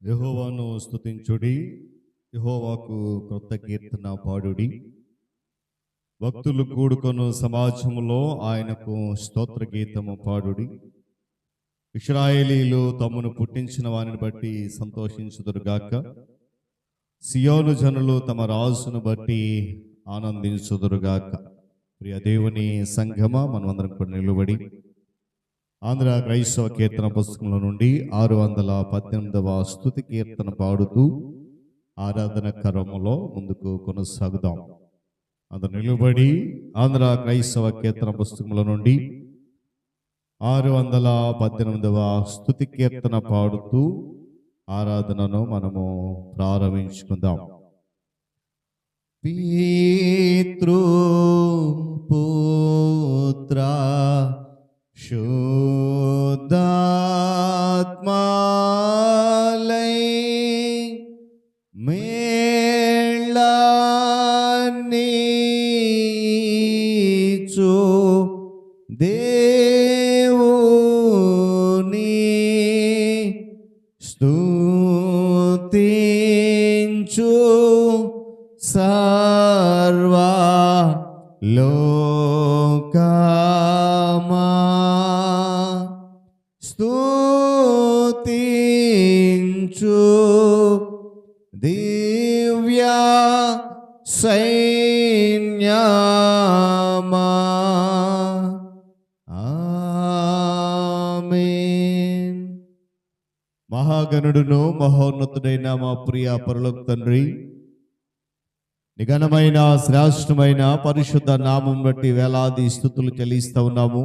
యెహోవాను స్తుతించుడి, యెహోవాకు క్రొత్త కీర్తన పాడుడి. భక్తులు కూడుకొను సమాజములో ఆయనకు స్తోత్ర గీతము పాడుడి. ఇశ్రాయేలీలు తమను పుట్టించిన వారిని బట్టి సంతోషించుదురుగాక. సియోను జనులు తమ రాజును బట్టి ఆనందించుదురుగాక. ప్రియ దేవుని సంఘమ, మనమందరం కూడా నిలబడి ఆంధ్ర క్రైస్తవ కీర్తన పుస్తకంలో నుండి 618వ స్తుతి కీర్తన పాడుతూ ఆరాధన క్రమములో ముందుకు కొనసాగుదాం. అందరూ నిలబడి ఆంధ్ర క్రైస్తవ కీర్తన పుస్తకంలో నుండి 618వ స్తుతి కీర్తన పాడుతూ ఆరాధనను మనము ప్రారంభించుకుందాం. పితృ పుత్ర శుద్ధాత్మాలై మేళనీచు దేవుని స్తుతించు సర్వ లోకమా స్తుతించు దివ్య సైన్యమా. ఆమేన్. మహాగణుడును మహోన్నతుడైన మా ప్రియ పరలోక తండ్రి, నిఘనమైన శ్రేష్టమైన పరిశుద్ధ నామం బట్టి వేలాది స్తుతులు చెల్లిస్తూ ఉన్నాము.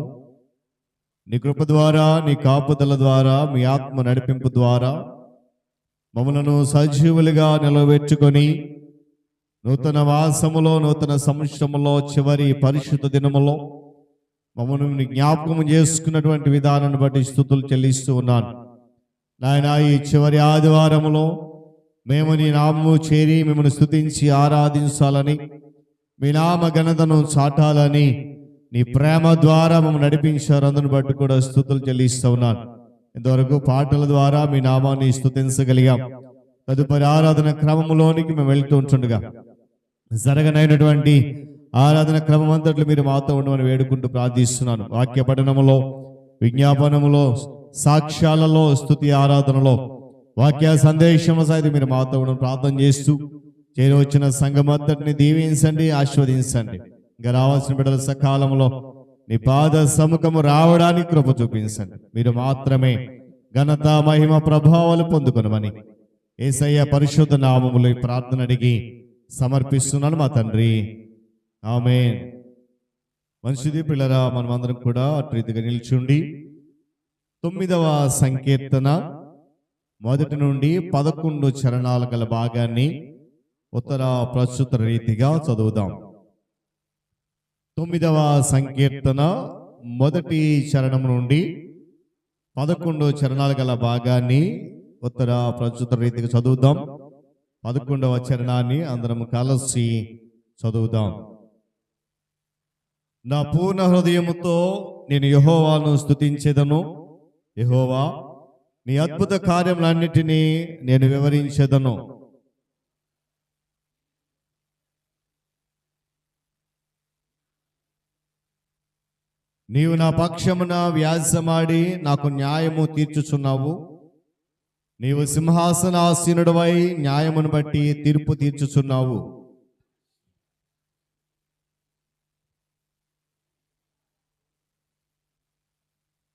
నీ కృప ద్వారా, నీ కాపుదల ద్వారా, మీ ఆత్మ నడిపింపు ద్వారా మమ్మలను సజీవులుగా నిలబెట్టుకొని నూతన వాసములో, నూతన సంవత్సరములో చివరి పరిశుద్ధ దినములో మమ్మల్ని జ్ఞాపకం చేసుకున్నటువంటి విధానాన్ని బట్టి స్తుతులు చెల్లిస్తూ ఉన్నాను. నాయన, ఈ చివరి ఆదివారములో మేము నీ నామము చేరి మిమ్మల్ని స్తుతించి ఆరాధించాలని, మీ నామ ఘనతను చాటాలని నీ ప్రేమ ద్వారా మమ్మల్ని నడిపించారు. అందుని బట్టి కూడా స్తుతులు చెల్లిస్తూ ఉన్నాను. ఇంతవరకు పాటల ద్వారా మీ నామాన్ని స్తుతించగలిగాం. తదుపరి ఆరాధన క్రమంలోనికి మేము వెళ్తూ ఉంటుండగా జరగనైనటువంటి ఆరాధన క్రమం అంతట్లో మీరు మాతో ఉండమని వేడుకుంటూ ప్రార్థిస్తున్నాను. వాక్య పఠనములో, విజ్ఞాపనములో, సాక్ష్యాలలో, స్తుతి ఆరాధనలో, వాక్య సందేశము సైతం మీరు మాతో ఉండడం ప్రార్థన చేస్తూ చేరవచ్చిన సంఘం అంతటిని దీవించండి, ఆశీర్వదించండి. ఇంకా రావాల్సిన బిడ్డల సకాలంలో నీ పాద సముఖము రావడానికి కృప చూపించండి. మీరు మాత్రమే ఘనత, మహిమ, ప్రభావాలు పొందుకొనమని యేసయ్య పరిశుద్ధ నామములో ఈ ప్రార్థన అడిగి సమర్పిస్తున్నాను మా తండ్రి. ఆమేన్. మంచిది పిల్లరా, మనమందరం కూడా అటు రీతిగా నిల్చుండి 9వ సంకీర్తన 1 నుండి 11 చరణాల గల భాగాన్ని ఉత్తర ప్రస్తుత రీతిగా చదువుదాం. 9వ సంకీర్తన 1 చరణం నుండి 11 చరణాలు గల భాగాన్ని ఉత్తర ప్రస్తుత రీతిగా చదువుదాం. 11వ చరణాన్ని అందరం కలిసి చదువుదాం. నా పూర్ణ హృదయముతో నేను యెహోవాను స్తుతించెదను. యెహోవా, నీ అద్భుత కార్యములన్నిటినీ నేను వివరించెదను. నీవు నా పక్షమున వ్యాజ్యమాడి నాకు న్యాయము తీర్చుచున్నావు. నీవు సింహాసనాసీనుడవై న్యాయమును బట్టి తీర్పు తీర్చుచున్నావు.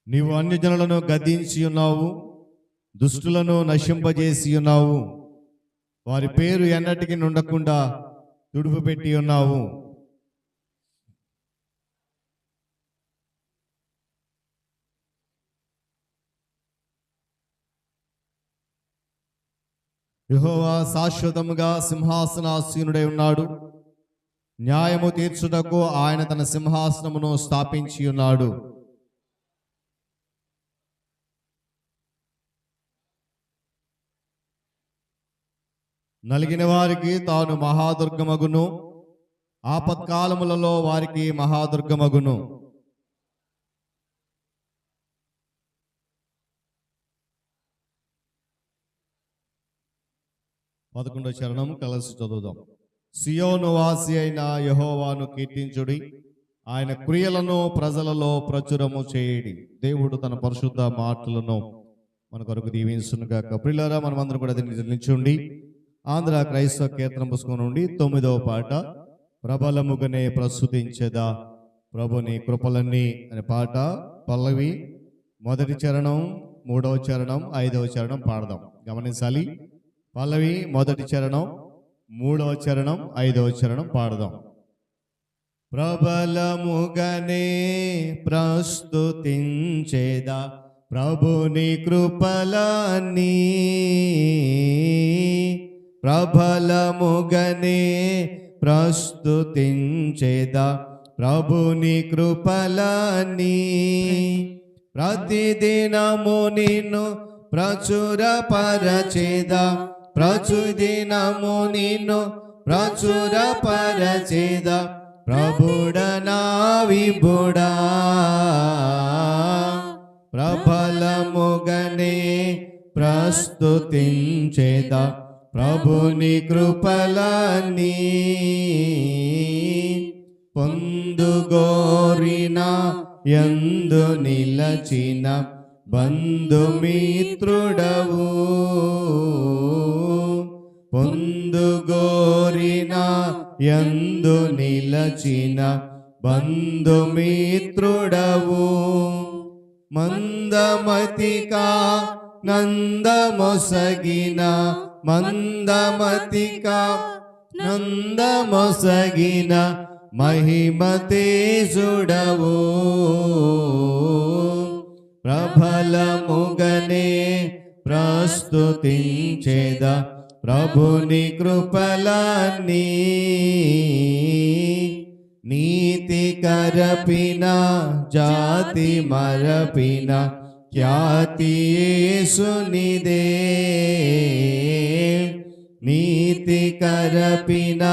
నీవు అన్యజనులను గద్దించి ఉన్నావు, దుష్టులను నశింపజేసి ఉన్నావు. వారి పేరు ఎన్నటికి నుండకుండా తుడుపు పెట్టి ఉన్నావు. యెహోవా శాశ్వతముగా సింహాసనాసీనుడై ఉన్నాడు. న్యాయము తీర్చుటకు ఆయన తన సింహాసనమును స్థాపించి ఉన్నాడు. నలిగిన వారికి తాను మహాదుర్గమగును, ఆపత్కాలములలో వారికి మహాదుర్గమగును. 11వ చరణం కలిసి చదువుదాం. సియోను వాసి అయిన యెహోవాను కీర్తించుడి, ఆయన క్రియలను ప్రజలలో ప్రచురము చేయడి. దేవుడు తన పరిశుద్ధ మాటలను మన కొరకు దీవించునుగాక. ప్రియులారా, మనమందరం కూడా దీన్ని నిలిచుండి ఆంధ్ర క్రైస్తవ కీర్తన పుస్తకం నుండి 9వ పాట, ప్రబలముగనే ప్రస్తుతించేదా ప్రభుని కృపలన్నీ అనే పాట పల్లవి, మొదటి చరణం, 3వ చరణం, 5వ చరణం పాడదాం. గమనించాలి. పల్లవి, మొదటి చరణం, 3వ చరణం, 5వ చరణం పాడదాం. ప్రబలముగనే ప్రస్తుతించేదా ప్రభుని కృపలన్నీ, ప్రబలముగనే ప్రస్తుతించేదా ప్రభుని కృపలన్నీ. ప్రతిదినము నిన్ను ప్రచురపరచేదా, ప్రతిదినము నిన్ను ప్రచురపరచేదా ప్రభుడనా విభుడా. ప్రబలముగనే ప్రస్తుతించేదా ప్రభుని కృపలన్నీ. పొందుగోరిన యందు నిలచిన బంధుమిత్రుడవు, పొందుగోరిన యందు నిలచిన బంధుమిత్రుడవు. మందమతికా నందమొసగిన, మందమతికా నందమొసగిన మహిమతేజుడవు. ప్రబలముగనే ప్రస్తుతించేదా ప్రభుని కృపలన్నీ. నీతి కరపిన జాతి మరపిన ఖ్యాతి యేసునిదే, నీతి కరపిన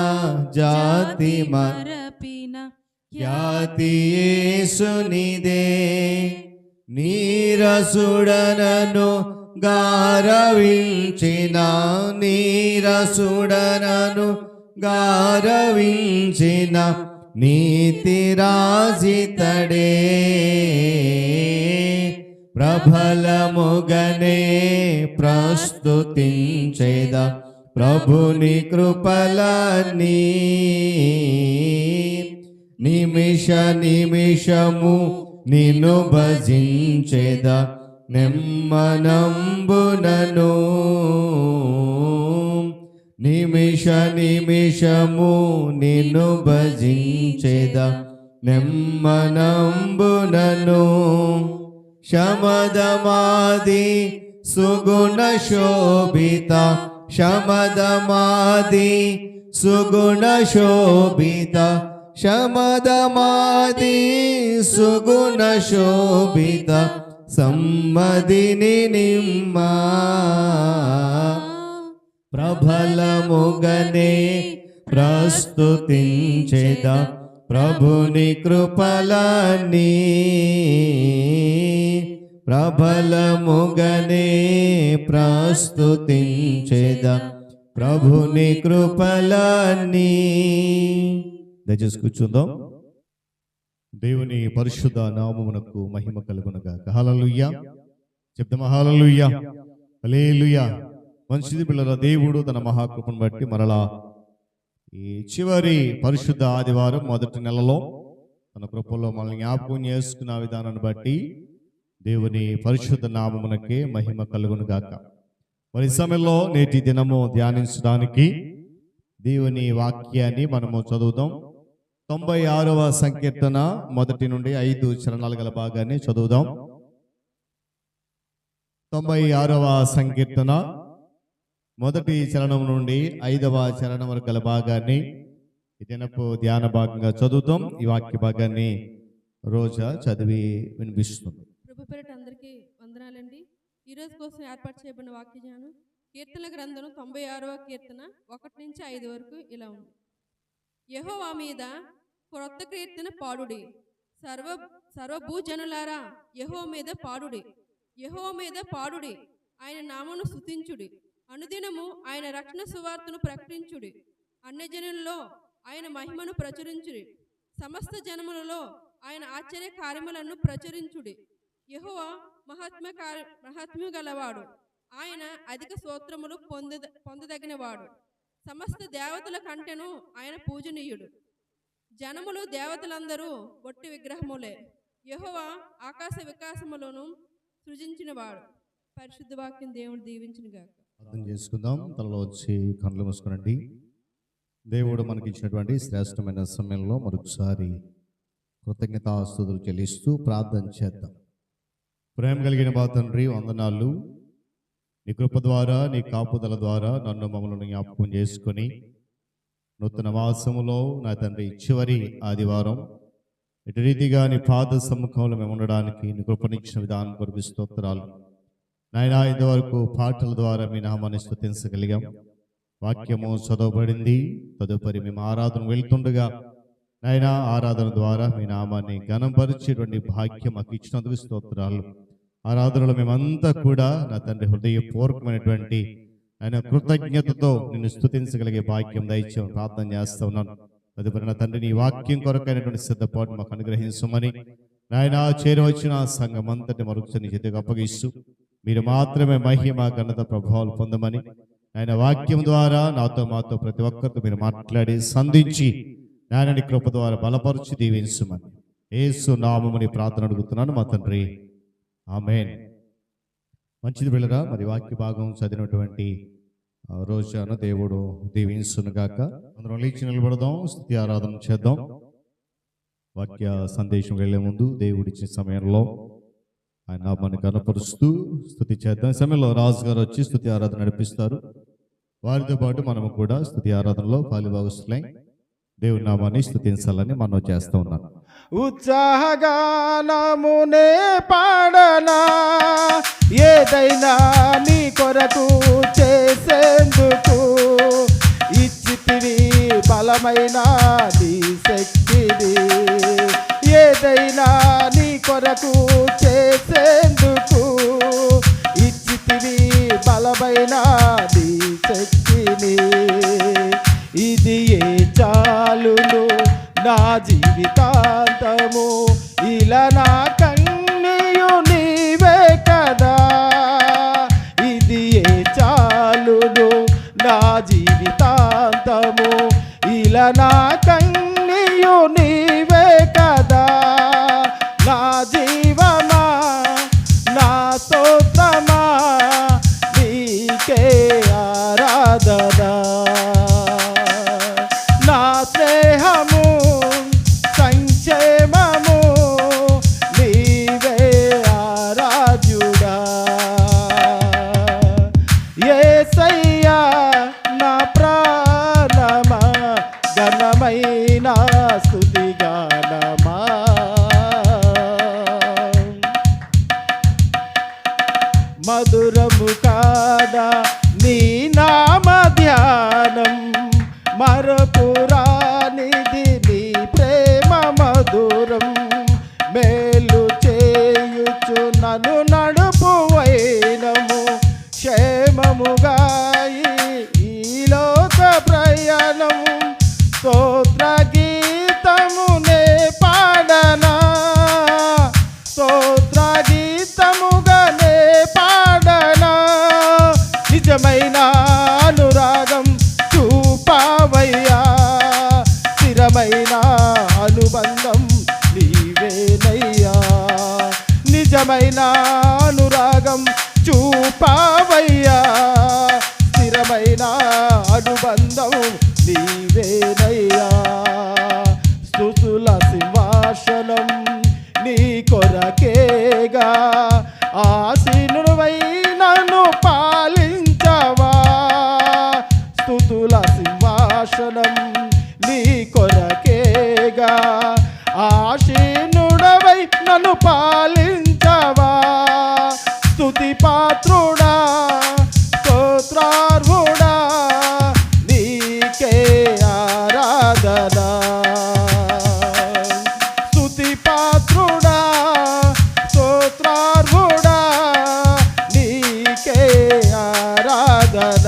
జాతి మరపిన ఖ్యాతి యేసునిదే. నీరసుడనను గారవించిన, నీరసుడనను గారవించిన నీతి రాజితడే. ప్రబలముగనే ప్రస్తుతించేదా ప్రభుని కృపలన్నీ. నిమిష నిమిషము నిన్ను భజించేదా నెమ్మనంబునను, నిమిష నిమిషము నిన్ను భజించేదా నెమ్మనంబునను. శమదమాది సుగుణ శోభిత, శమదమాది సుగుణ శోభిత, శమదమాది సుగుణ శోభిత సమ్మదిని నిమ్మ. ప్రబలముగనే ప్రస్తుతించేదా ప్రభుని కృపలన్నీ. ప్రబలముగనే ప్రస్తుతించేదా ప్రభుని కృపలన్నీ. దయచేసి కూర్చుందాం. దేవుని పరిశుద్ధ నామమునకు మహిమ కలుగునుగాక. హల్లెలూయా చెప్తాం. హల్లెలూయా, హల్లెలూయా. మంచిది పిల్లల, దేవుడు తన మహాకృపను బట్టి మరలా ఈ చివరి పరిశుద్ధ ఆదివారం మొదటి నెలలో తన కృపలో మనల్ని జ్ఞాపకం చేసుకున్న విధానాన్ని బట్టి దేవుని పరిశుద్ధ నామమునకే మహిమ కలుగునుగాక. మరి సమయంలో నేటి దినము ధ్యానించడానికి దేవుని వాక్యాన్ని మనము చదువుదాం. 96వ సంకీర్తన మొదటి నుండి 5 చరణాలు గల భాగాన్ని చదువుదాం. 96వ సంకీర్తన మొదటి చరణం నుండి 5వ చరణం వరకు గల భాగాన్ని ఈ దినపు ధ్యాన భాగంగా చదువుతాం. ఈ వాక్య భాగాన్ని రోజా చదివి వినిపిస్తుంది. ప్రభు పేరిట అందరికీ వందనాలండి. ఈరోజు కోసం ఏర్పాటు చేయబడిన వాక్య జ్ఞానం కీర్తన గ్రంథం 96వ కీర్తన 1 నుంచి 5 వరకు ఇలా ఉంది. యెహోవా మీద క్రొత్త కీర్తన పాడుడి, సర్వభూజనులారా యెహోవా మీద పాడుడి, యెహోవా మీద పాడుడి, ఆయన నామమును స్తుతించుడి, అనుదినము ఆయన రక్షణ సువార్తను ప్రకటించుడి. అన్యజనులలో ఆయన మహిమను ప్రచురించుడి. సమస్త జనములలో ఆయన ఆశ్చర్య కార్యములను ప్రచురించుడి. యెహోవా మహాత్మ్యము గలవాడు. ఆయన అధిక స్తోత్రములు పొందదగినవాడు. సమస్త దేవతల కంటెను ఆయన పూజనీయుడు. జనములు దేవతలందరూ బొట్టి విగ్రహములే. యెహోవా ఆకాశ వికాసములను సృజించినవాడు. పరిశుద్ధ వాక్యం దేవుడు దీవించునుగాక. అర్థం చేసుకుందాం. తలలో వచ్చి కళ్ళు మూసుకునండి. దేవుడు మనకి ఇచ్చినటువంటి శ్రేష్టమైన సమయంలో మరొకసారి కృతజ్ఞతాస్తుతులు చెల్లిస్తూ ప్రార్థన చేద్దాం. ప్రేమ కలిగిన మా తండ్రి, వందనాలు. నీ కృప ద్వారా, నీ కాపుదల ద్వారా నన్ను మమ్మల్ని జ్ఞాపకం చేసుకొని నూతన మాసములో నా తండ్రి చివరి ఆదివారం ఇటు రీతిగా నీ పాద సమ్ముఖంలో మేము ఉండడానికి నీ కృపనిచ్చిన విధానం కొరకు స్తోత్రాలు నాయనా. ఇంతవరకు పాటల ద్వారా మీ నామాన్ని స్తుతించగలిగాం. వాక్యము చదవబడింది. తదుపరి మేము ఆరాధన వెళ్తుండగా నాయనా ఆరాధన ద్వారా మీ నామాన్ని ఘనపరిచేటువంటి భాగ్యం మాకు ఇచ్చినందుకు స్తోత్రాలు. ఆరాధనలో మేమంతా కూడా నా తండ్రి హృదయపూర్వకమైనటువంటి ఆయన కృతజ్ఞతతో నిన్ను స్తుతించగలిగే భాగ్యం దయచేయమని ప్రార్థన చేస్తా ఉన్నాను. తదుపరి నా తండ్రి నీ వాక్యం కొరకైనటువంటి సిద్ధపాటు మాకు అనుగ్రహించమని నాయన చేరవచ్చిన సంఘం అంతటి మరొకసారి నీ చేతికి అప్పగిస్తూ మీరు మాత్రమే మహిమ ఘనత ప్రభావాలు పొందమని ఆయన వాక్యం ద్వారా నాతో మాతో ప్రతి ఒక్కరితో మీరు మాట్లాడి సంధించి నాయన కృప ద్వారా బలపరుచి దీవించమని యేసు నామముని ప్రార్థన అడుగుతున్నాను మా తండ్రి, ఆమేన్. మంచిది పిల్లరా, మరి వాక్య భాగం చదివినటువంటి రోజాను దేవుడు దీవించునుగాక. అందరం లేచి నిలబడదాం, స్తుతి ఆరాధన చేద్దాం. వాక్య సందేశం వెళ్లే ముందు దేవుడిచ్చిన సమయంలో ఆయన నామాన్ని కనపరుస్తూ స్తుతి చేద్దాం. ఈ సమయంలో రాజు గారు వచ్చి స్తుతి ఆరాధన నడిపిస్తారు. వారితో పాటు మనము కూడా స్తుతి ఆరాధనలో పాలుభాగస్తులై దేవుని నామాన్ని స్తుతించాలని మనం చేస్తూ ఉన్నాం. ఉత్సాహగానమునే పాడనా, ఏదైనా నీ కొరకు చేసేందుకు ఇచ్చితివి బలమైన నీ శక్తిని. ఏదైనా నీ కొరకు చేసేందుకు ఇచ్చితివి బలమైన నీ శక్తిని. ఇది ఏ చాలును నా జీవితాంతము, ఇలా నా కన్నీయు నీవే కదా. ఇది ఏ చాలును నా జీవితాంతము, ఇలా నా కన్నీయు నీవే కదా. నా జీవమా నా స్తోత్రమా నీకే ఆరాధన. నా స్నేహము సంక్షేమము నీవే ఆరాధ్యుడా. యేసయ్యా నా ప్రాణమా, ఘనమైన స్తుతిగానమా. మధురము కాదా నీ నామ ధ్యానం, మరపురానిది నీ ప్రేమ మధురం. మేలు చేయుచు నన్ను నడుపువైనము, క్షేమముగా ఈ లోక ప్రయాణము. స్తోత్ర గీతమునే పాడనా, స్తోత్ర గీతముగానే పాడనా. నిజమైన అనురాగం చూపావయ్యా, స్థిరమైన అనుబంధం నీవేనయ్యా. నిజమైన అనురాగం చూపావయ్యా, స్థిరమైన అనుబంధం నీవేనయ్యా. స్తుతుల సింహాసనం నీ కొరకేగా, ఆసీనుడవై నన్ను పాలించవా. స్తుతుల సింహాసనం నీ కొరకేగా, ఆసీనుడవై నన్ను పాలించవా. స్తుతి పాత్రుడా స్తోత్రార్హుడా నీకే ఆరాధన. స్తుతి పాత్రుడా స్తోత్రార్హుడా నీకే ఆరాధన.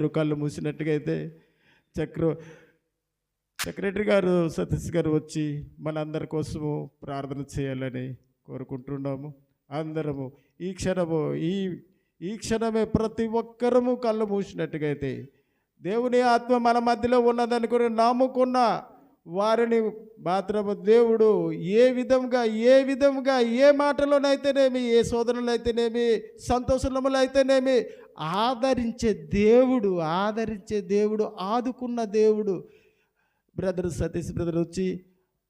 అందరూ కళ్ళు మూసినట్టుగా అయితే సెక్రటరీ గారు సతీష్ గారు వచ్చి మనందరి కోసము ప్రార్థన చేయాలని కోరుకుంటున్నాము. అందరము ఈ క్షణమే ప్రతి ఒక్కరము కళ్ళు మూసినట్టుగా అయితే దేవుని ఆత్మ మన మధ్యలో ఉన్నదనుకుని నమ్ముకున్న వారిని మాత్రము దేవుడు ఏ విధంగా ఏ మాటలోనైతేనేమి, ఏ శోధనలైతేనేమి, సంతోషములు అయితేనేమి ఆదరించే దేవుడు, ఆదుకున్న దేవుడు. బ్రదర్ సతీష్ బ్రదర్ వచ్చి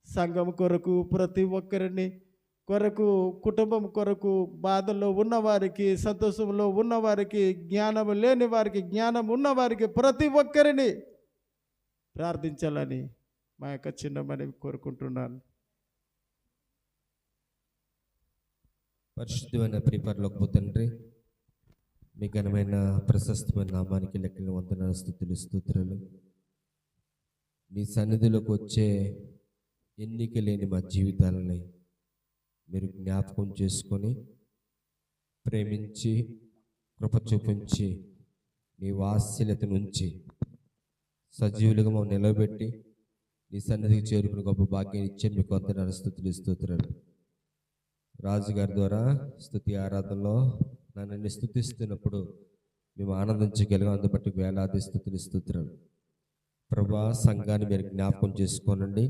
సంఘం కొరకు, ప్రతి ఒక్కరిని కొరకు, కుటుంబం కొరకు, బాధల్లో ఉన్నవారికి, సంతోషంలో ఉన్నవారికి, జ్ఞానం లేని వారికి, జ్ఞానం ఉన్నవారికి, ప్రతి ఒక్కరిని ప్రార్థించాలని మా యొక్క చిన్న మనవి కోరుకుంటున్నాను. పరిశుద్ధమైన ప్రియపరలోకపు తండ్రి, మీ ఘనమైన ప్రశస్తమైన నామానికి లెక్కల వందనాలు, స్తుతులు, స్తోత్రాలు. మీ సన్నిధిలోకి వచ్చే ఎన్నిక లేని మా జీవితాలని మీరు జ్ఞాపకం చేసుకొని ప్రేమించి కృప చూపించి నీ వాత్సల్యత నుంచి సజీవులుగా మమ్మల్ని నిలబెట్టి నీ సన్నిధికి చేరుకుని గొప్ప భాగ్యాన్ని ఇచ్చే మీకు వందనాలు, స్తుతులు, స్తోత్రాలు. రాజుగారి ద్వారా స్తుతి ఆరాధనలో నన్ను స్తుతిస్తున్నప్పుడు మేము ఆనందించగలిగాం. అందుబట్టి వేలాది స్తుతులు, స్తోత్రాలు. ప్రభా, సంఘాన్ని మీరు జ్ఞాపకం చేసుకోనండి.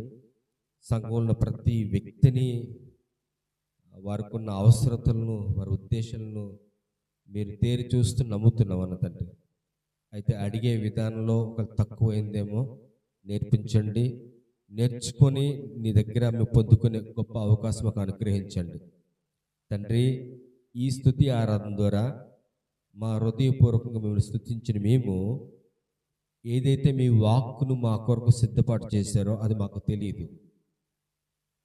సంఘంలో ప్రతి వ్యక్తిని, వారికి ఉన్న అవసరతలను, వారి ఉద్దేశాలను మీరు తేరి చూస్తూ నమ్ముతున్నాం అన్న తండ్రి. అయితే అడిగే విధానంలో ఒక తక్కువైందేమో నేర్పించండి. నేర్చుకొని నీ దగ్గర మేము పొందుకునే గొప్ప అవకాశం మాకు అనుగ్రహించండి తండ్రి. ఈ స్తుతి ఆరాధన ద్వారా మా హృదయపూర్వకంగా మిమ్మల్ని స్తుతించిన మేము ఏదైతే మీ వాక్కును మా కొరకు సిద్ధపాటు చేశారో అది మాకు తెలియదు.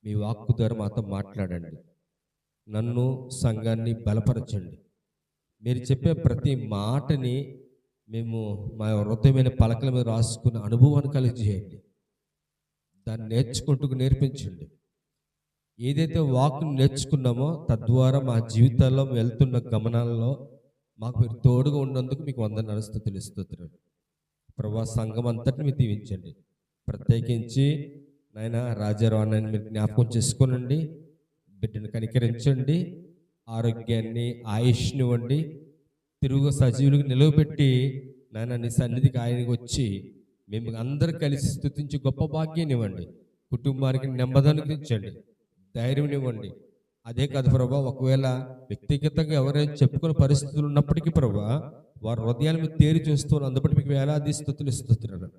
మీ వాక్కు ద్వారా మాతో మాట్లాడండి. నన్ను, సంఘాన్ని బలపరచండి. మీరు చెప్పే ప్రతి మాటని మేము మా హృదయమైన పలకల మీద రాసుకున్న అనుభవాన్ని కలిగజేయండి. దాన్ని నేర్చుకుంటూ నేర్పించండి. ఏదైతే వాక్ను నేర్చుకున్నామో తద్వారా మా జీవితాల్లో వెళ్తున్న గమనాల్లో మాకు మీరు తోడుగా ఉన్నందుకు మీకు వందనాలు, స్తుతులు, స్తోత్రాలు. ప్రభా, సంఘం అంతటిని మీరు దీవించండి. ప్రత్యేకించి నాయన రాజారావు అన్నని మీరు జ్ఞాపకం చేసుకోనండి. బిడ్డను కనికరించండి. ఆరోగ్యాన్ని, ఆయుష్ని ఇవ్వండి. తిరుగు సజీవులకు నిలవబెట్టి నాయన నీ సన్నిధికి ఆయనకి వచ్చి మేము అందరూ కలిసి స్తుతించి గొప్ప భాగ్యాన్ని ఇవ్వండి. కుటుంబానికి నెమ్మదనికించండి, ధైర్యం ఇవ్వండి. అదే కాదు ప్రభా, ఒకవేళ వ్యక్తిగతంగా ఎవరైనా చెప్పుకునే పరిస్థితులు ఉన్నప్పటికీ ప్రభా, వారి హృదయాలు మీరు తేరి చూస్తున్నారు. అందుబట్టి మీకు వేలాది స్తుతులు, స్తోత్రాలు.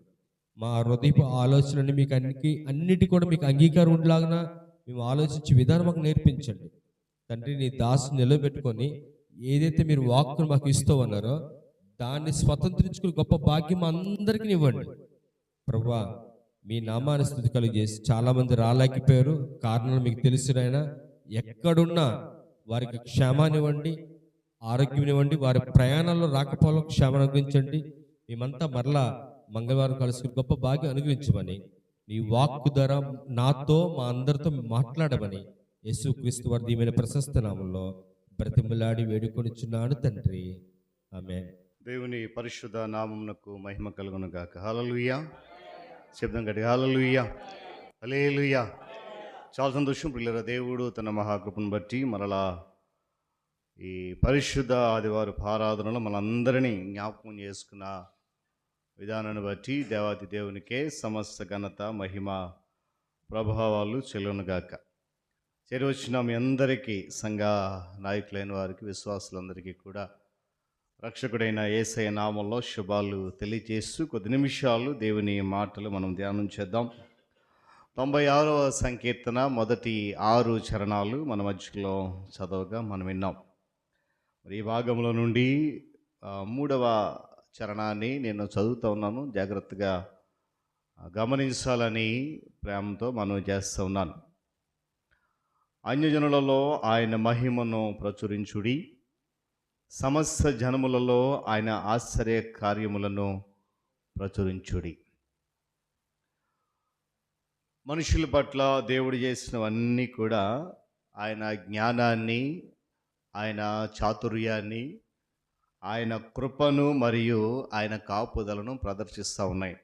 మా హృదయపు ఆలోచనని మీకు అన్నిటి కూడా మీకు అంగీకారం ఉండేలాగా మేము ఆలోచించే విధానం మాకు నేర్పించండి తండ్రి. నీ దాసు నిలబెట్టుకొని ఏదైతే మీరు వాక్కును మాకు ఇస్తామన్నారో దాన్ని స్వతంత్రించుకుని గొప్ప భాగ్యం అందరికీ ఇవ్వండి ప్రభువా. మీ నామాన్ని స్తుతి కలిగేసి చాలామంది రాలేకపోయారు, కారణాలు మీకు తెలిసినైనా. ఎక్కడున్నా వారికి క్షేమాన్ని ఇవ్వండి, ఆరోగ్యం ఇవ్వండి. వారి ప్రయాణాల్లో రాకపోవడం క్షేమాన్ని అనుగ్రహించండి. మేమంతా మరలా మంగళవారం కలుసుకుని గొప్ప భాగ్యం అనుగ్రహించమని, నీ వాక్కు ద్వారా నాతో మా అందరితో మాట్లాడమని యేసుక్రీస్తు వారి దీవెన ప్రశస్త నామంలో బ్రతిమలాడి వేడుకొనిచున్నాను తండ్రి, ఆమేన్. దేవుని పరిశుద్ధ నామమునకు మహిమ కలుగును గాక. హల్లెలూయా. శబ్దం గట్టి హల్లెలూయా, హల్లెలూయా. చాలా సంతోషం ప్రియులారా. దేవుడు తన మహాకృపను బట్టి మరలా ఈ పరిశుద్ధ ఆదివారపు ఆరాధనలో మనందరినీ జ్ఞాపకం చేసుకున్న విధానాన్ని బట్టి దేవాది దేవునికే సమస్త ఘనత, మహిమ, ప్రభావాలు చెల్లునుగాక. చేరవచ్చిన మీ అందరికీ, సంఘ నాయకులైన వారికి, విశ్వాసులందరికీ కూడా రక్షకుడైన యేసయ్య నామంలో శుభాలు తెలియజేస్తూ కొద్ది నిమిషాలు దేవుని మాటలు మనం ధ్యానం చేద్దాం. 96వ సంకీర్తన మొదటి 6 చరణాలు మన మధ్యలో చదవగా మనం విన్నాం. మరి ఈ భాగంలో నుండి 3వ చరణాన్ని నేను చదువుతూ ఉన్నాను. జాగ్రత్తగా గమనించాలని ప్రేమతో మనం చేస్తూ ఉన్నాను. అన్యజనులలో ఆయన మహిమను ప్రచురించుడి, సమస్త జనములలో ఆయన ఆశ్చర్య కార్యములను ప్రచురించుడి. మనుషుల పట్ల దేవుడు చేసినవన్నీ కూడా ఆయన జ్ఞానాన్ని, ఆయన చాతుర్యాన్ని, ఆయన కృపను మరియు ఆయన కాపుదలను ప్రదర్శిస్తూ ఉన్నాయి.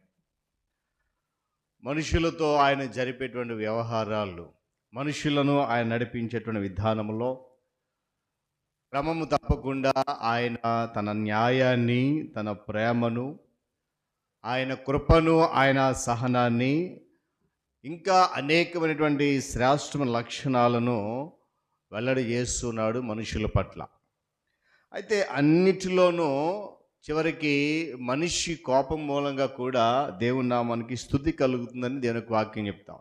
మనుషులతో ఆయన జరిపేటువంటి వ్యవహారాలు, మనుషులను ఆయన నడిపించేటువంటి విధానంలో క్రమము తప్పకుండా ఆయన తన న్యాయాన్ని, తన ప్రేమను, ఆయన కృపను, ఆయన సహనాన్ని, ఇంకా అనేకమైనటువంటి శ్రేష్టమైన లక్షణాలను వెల్లడి చేస్తున్నాడు మనుషుల పట్ల. అయితే అన్నిటిలోనూ చివరికి మనిషి కోపం మూలంగా కూడా దేవుని నామానికి స్తుతి కలుగుతుందని దేవునికి వాక్యం చెప్తాం.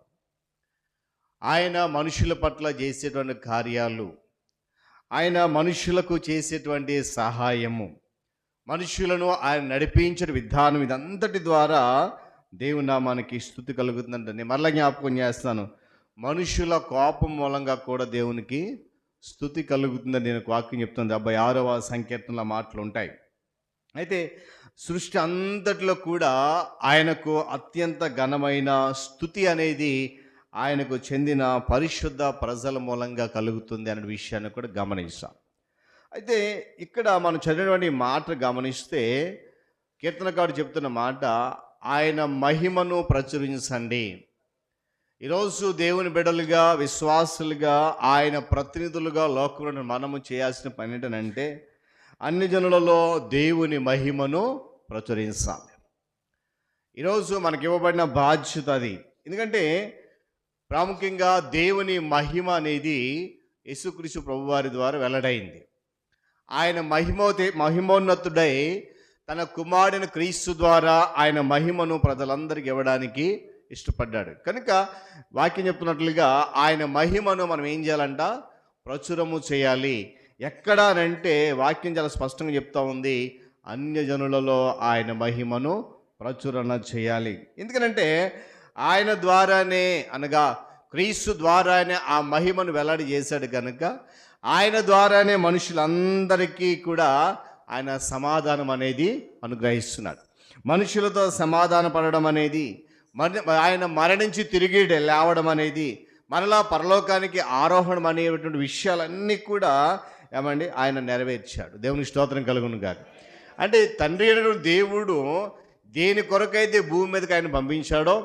ఆయన మనుషుల పట్ల చేసేటువంటి కార్యాలు, ఆయన మనుషులకు చేసేటువంటి సహాయము, మనుషులను ఆయన నడిపించిన విధానం, ఇదంతటి ద్వారా దేవుని నామానికి స్తుతి కలుగుతుందంటే నేను మరలా జ్ఞాపకం చేస్తాను. మనుషుల కోపం మూలంగా కూడా దేవునికి స్తుతి కలుగుతుందని నేను వాక్యం చెప్తుంది. 76వ సంకీర్తనలో మాటలు ఉంటాయి. అయితే సృష్టి అంతటిలో కూడా ఆయనకు అత్యంత ఘనమైన స్తుతి అనేది ఆయనకు చెందిన పరిశుద్ధ ప్రజల మూలంగా కలుగుతుంది అనే విషయాన్ని కూడా గమనిస్తాం. అయితే ఇక్కడ మనం చదివినటువంటి మాట గమనిస్తే కీర్తనకారుడు చెప్తున్న మాట, ఆయన మహిమను ప్రచురించండి. ఈరోజు దేవుని బిడ్డలుగా, విశ్వాసులుగా, ఆయన ప్రతినిధులుగా లోకంలో మనము చేయాల్సిన పని ఏంటంటే అన్ని జనులలో దేవుని మహిమను ప్రచురించాలి. ఈరోజు మనకి ఇవ్వబడిన బాధ్యత అది. ఎందుకంటే ప్రాముఖ్యంగా దేవుని మహిమ అనేది యేసుక్రీస్తు ప్రభువారి ద్వారా వెల్లడైంది. ఆయన మహిమోన్నతుడై తన కుమారుని క్రీస్తు ద్వారా ఆయన మహిమను ప్రజలందరికీ ఇవ్వడానికి ఇష్టపడ్డాడు. కనుక వాక్యం చెప్తున్నట్లుగా ఆయన మహిమను మనం ఏం చేయాలంట? ప్రచురము చేయాలి. ఎక్కడ అంటే వాక్యం చాలా స్పష్టంగా చెప్తా ఉంది, అన్యజనులలో ఆయన మహిమను ప్రచురణ చేయాలి. ఎందుకనంటే ఆయన ద్వారానే, అనగా క్రీస్తు ద్వారానే ఆ మహిమను వెల్లడి చేశాడు. కనుక ఆయన ద్వారానే మనుషులందరికీ కూడా ఆయన సమాధానం అనేది అనుగ్రహిస్తున్నాడు. మనుషులతో సమాధాన పడడం అనేది, ఆయన మరణించి తిరిగి లేవడం అనేది, మరలా పరలోకానికి ఆరోహణం అనేటువంటి విషయాలన్నీ కూడా ఏమండి ఆయన నెరవేర్చాడు. దేవుని స్తోత్రం కలుగును గాక. అంటే తండ్రి అయిన దేవుడు దేని కొరకైతే భూమి మీదకి ఆయన పంపించాడో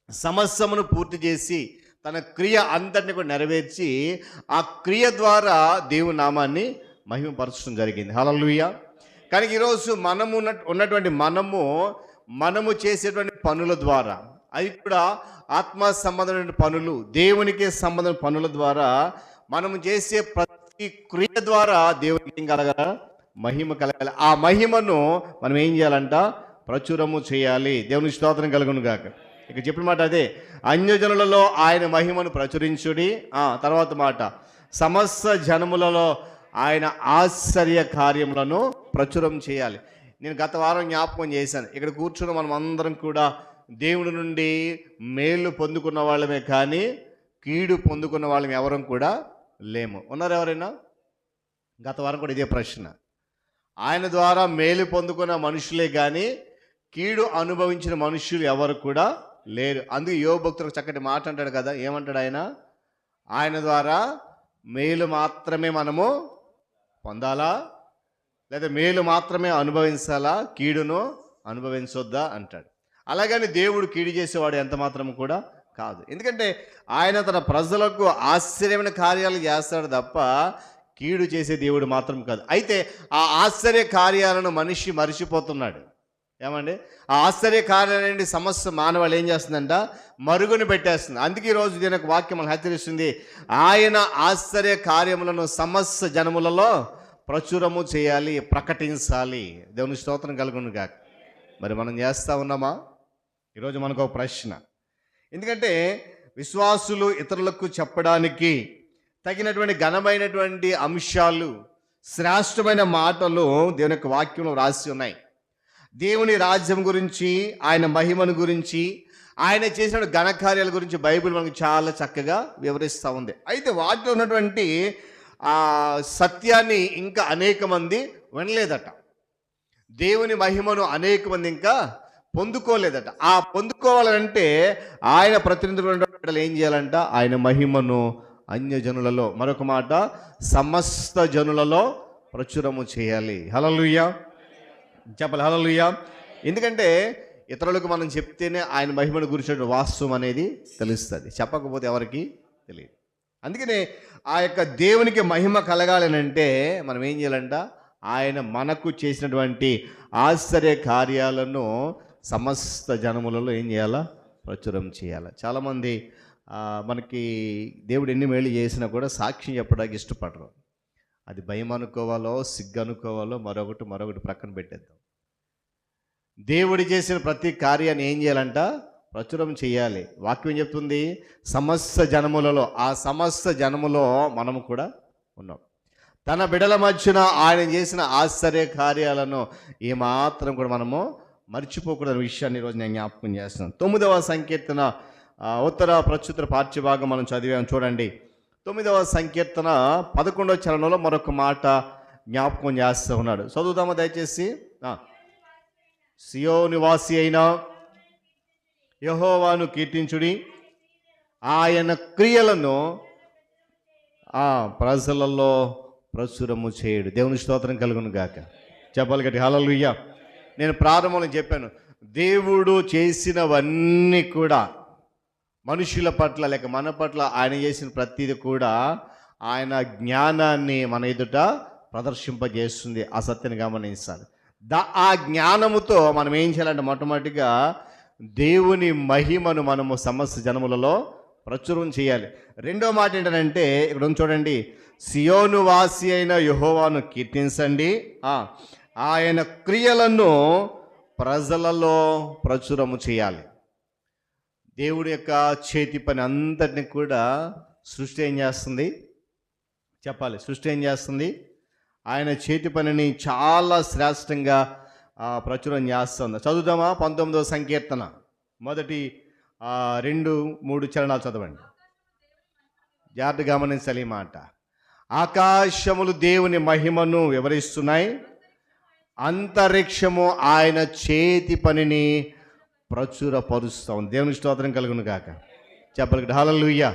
సమస్తమును పూర్తి చేసి తన క్రియ అంతటిని కూడా నెరవేర్చి ఆ క్రియ ద్వారా దేవుని నామాన్ని మహిమపరచడం జరిగింది. హల్లెలూయా. కానీ ఈరోజు మనము ఉన్నటువంటి మనము చేసేటువంటి పనుల ద్వారా, అవి కూడా ఆత్మ సంబంధమైన పనులు, దేవునికి సంబంధమైన పనుల ద్వారా మనము చేసే ప్రతి క్రియ ద్వారా దేవునికి ఏం కలగాల? మహిమ కలగాలి. ఆ మహిమను మనం ఏం చేయాలంట? ప్రచురము చేయాలి. దేవుని స్తోత్రం కలుగును గాక. ఇక చెప్పిన మాట అదే, అన్యజనులలో ఆయన మహిమను ప్రచురించుడి. తర్వాత మాట, సమస్త జనములలో ఆయన ఆశ్చర్య కార్యములను ప్రచురం చేయాలి. నేను గత వారం జ్ఞాపకం చేశాను, ఇక్కడ కూర్చున్న మనం అందరం కూడా దేవుడి నుండి మేలు పొందుకున్న వాళ్ళమే కానీ కీడు పొందుకున్న వాళ్ళం ఎవరం కూడా లేము. ఉన్నారు ఎవరైనా? గత వారం కూడా ఇదే ప్రశ్న. ఆయన ద్వారా మేలు పొందుకున్న మనుషులే కానీ కీడు అనుభవించిన మనుషులు ఎవరు కూడా లేరు. అందుకే యోబు భక్తులకు చక్కటి మాట అంటాడు కదా. ఏమంటాడు ఆయన? ఆయన ద్వారా మేలు మాత్రమే మనము పొందాలా, లేదా మేలు మాత్రమే అనుభవించాలా, కీడును అనుభవించొద్దా అంటాడు. అలాగని దేవుడు కీడు చేసేవాడు ఎంత మాత్రం కూడా కాదు. ఎందుకంటే ఆయన తన ప్రజలకు ఆశ్చర్యమైన కార్యాలు చేస్తాడు తప్ప కీడు చేసే దేవుడు మాత్రం కాదు. అయితే ఆ ఆశ్చర్య కార్యాలను మనిషి మరిచిపోతున్నాడు. ఏమండి? ఆ ఆశ్చర్య కార్యాలనేది సమస్త మానవాళ్ళు ఏం చేస్తుందంట? మరుగుని పెట్టేస్తుంది. అందుకే ఈరోజు దీనికి వాక్యం మనం హెచ్చరిస్తుంది, ఆయన ఆశ్చర్య కార్యములను సమస్త జనములలో ప్రచురము చేయాలి, ప్రకటించాలి. దేవుని స్తోత్రం కలుగును గాక. మరి మనం చేస్తూ ఉన్నామా? ఈరోజు మనకు ఒక ప్రశ్న. ఎందుకంటే విశ్వాసులు ఇతరులకు చెప్పడానికి తగినటువంటి ఘనమైనటువంటి అంశాలు, శ్రేష్టమైన మాటలు దేవుని యొక్క వాక్యంలో రాసి ఉన్నాయి. దేవుని రాజ్యం గురించి, ఆయన మహిమను గురించి, ఆయన చేసిన ఘనకార్యాల గురించి బైబిల్ మనకు చాలా చక్కగా వివరిస్తూ ఉంది. అయితే వాటిలో ఉన్నటువంటి ఆ సత్యాన్ని ఇంకా అనేక మంది వినలేదట. దేవుని మహిమను అనేక మంది ఇంకా పొందుకోలేదట. ఆ పొందుకోవాలంటే ఆయన ప్రతినిధులు ఏం చేయాలంట? ఆయన మహిమను అన్యజనులలో, మరొక మాట సమస్త జనులలో ప్రచురము చేయాలి. హల్లెలూయా చెప్పాలి. హల్లెలూయా. ఎందుకంటే ఇతరులకు మనం చెప్తేనే ఆయన మహిమను గురించిన వాస్తవం అనేది తెలుస్తుంది, చెప్పకపోతే ఎవరికి తెలియదు. అందుకనే ఆ యొక్క దేవునికి మహిమ కలగాలని అంటే మనం ఏం చేయాలంట, ఆయన మనకు చేసినటువంటి ఆశ్చర్య కార్యాలను సమస్త జనములలో ఏం చేయాలా, ప్రచురం చేయాలి. చాలామంది మనకి దేవుడు ఎన్ని మేలు చేసినా కూడా సాక్ష్యం చెప్పడానికి ఇష్టపడరు. అది భయం అనుకోవాలో సిగ్గు అనుకోవాలో మరొకటి ప్రక్కన పెట్టేద్దాం. దేవుడు చేసిన ప్రతి కార్యాన్ని ఏం చేయాలంట, ప్రచురం చేయాలి. వాక్యం చెప్తుంది సమస్త జనములలో, ఆ సమస్త జనములో మనము కూడా ఉన్నాం. తన బిడల మధ్యన ఆయన చేసిన ఆశ్చర్య కార్యాలను ఏమాత్రం కూడా మనము మర్చిపోకూడని విషయాన్ని ఈరోజు నేను జ్ఞాపకం చేస్తున్నాను. 9వ సంకీర్తన ఉత్తర ప్రచుత్ర పాఠ్యభాగం మనం చదివాము. చూడండి, 9వ సంకీర్తన 11వ చరణంలో మరొక మాట జ్ఞాపకం చేస్తూ ఉన్నాడు. చదువుదామా దయచేసి. సియోను నివాసి అయిన యెహోవాను కీర్తించుడి, ఆయన క్రియలను ప్రజలలో ప్రచురము చేయుడు. దేవుని స్తోత్రం కలుగును గాక. చెప్పాలి గట్టి హల్లెలూయా. నేను ప్రారంభంలో చెప్పాను, దేవుడు చేసినవన్నీ కూడా మనుషుల పట్ల లేక మన పట్ల ఆయన చేసిన ప్రతిదీ కూడా ఆయన జ్ఞానాన్ని మన ఎదుట ప్రదర్శింపజేస్తుంది. ఆ సత్యాన్ని గమనించాలి. ఆ జ్ఞానముతో మనం ఏం చేయాలంటే మొట్టమొదటిగా దేవుని మహిమను మనము సమస్త జనములలో ప్రచురం చేయాలి. రెండో మాట ఏంటంటే ఇక్కడ చూడండి, సియోను వాసి అయిన యెహోవాను కీర్తించండి, ఆయన క్రియలను ప్రజలలో ప్రచురము చేయాలి. దేవుడి యొక్క చేతి పని అంతటిని కూడా సృష్టి ఏం చేస్తుంది చెప్పాలి. సృష్టి ఏం చేస్తుంది, ఆయన చేతి పనిని చాలా శ్రేష్టంగా ప్రచురం చేస్తుంది. చదువుదామా 19వ సంకీర్తన మొదటి 2-3 చరణాలు చదవండి. జాగ్రత్తగా గమనించాలి ఈ మాట. ఆకాశములు దేవుని మహిమను వివరిస్తున్నాయి, అంతరిక్షము ఆయన చేతి పనిని ప్రచురపరుస్తాం. దేవుని స్తోత్రం కలుగును గాక. చెప్పగలడు హల్లెలూయా.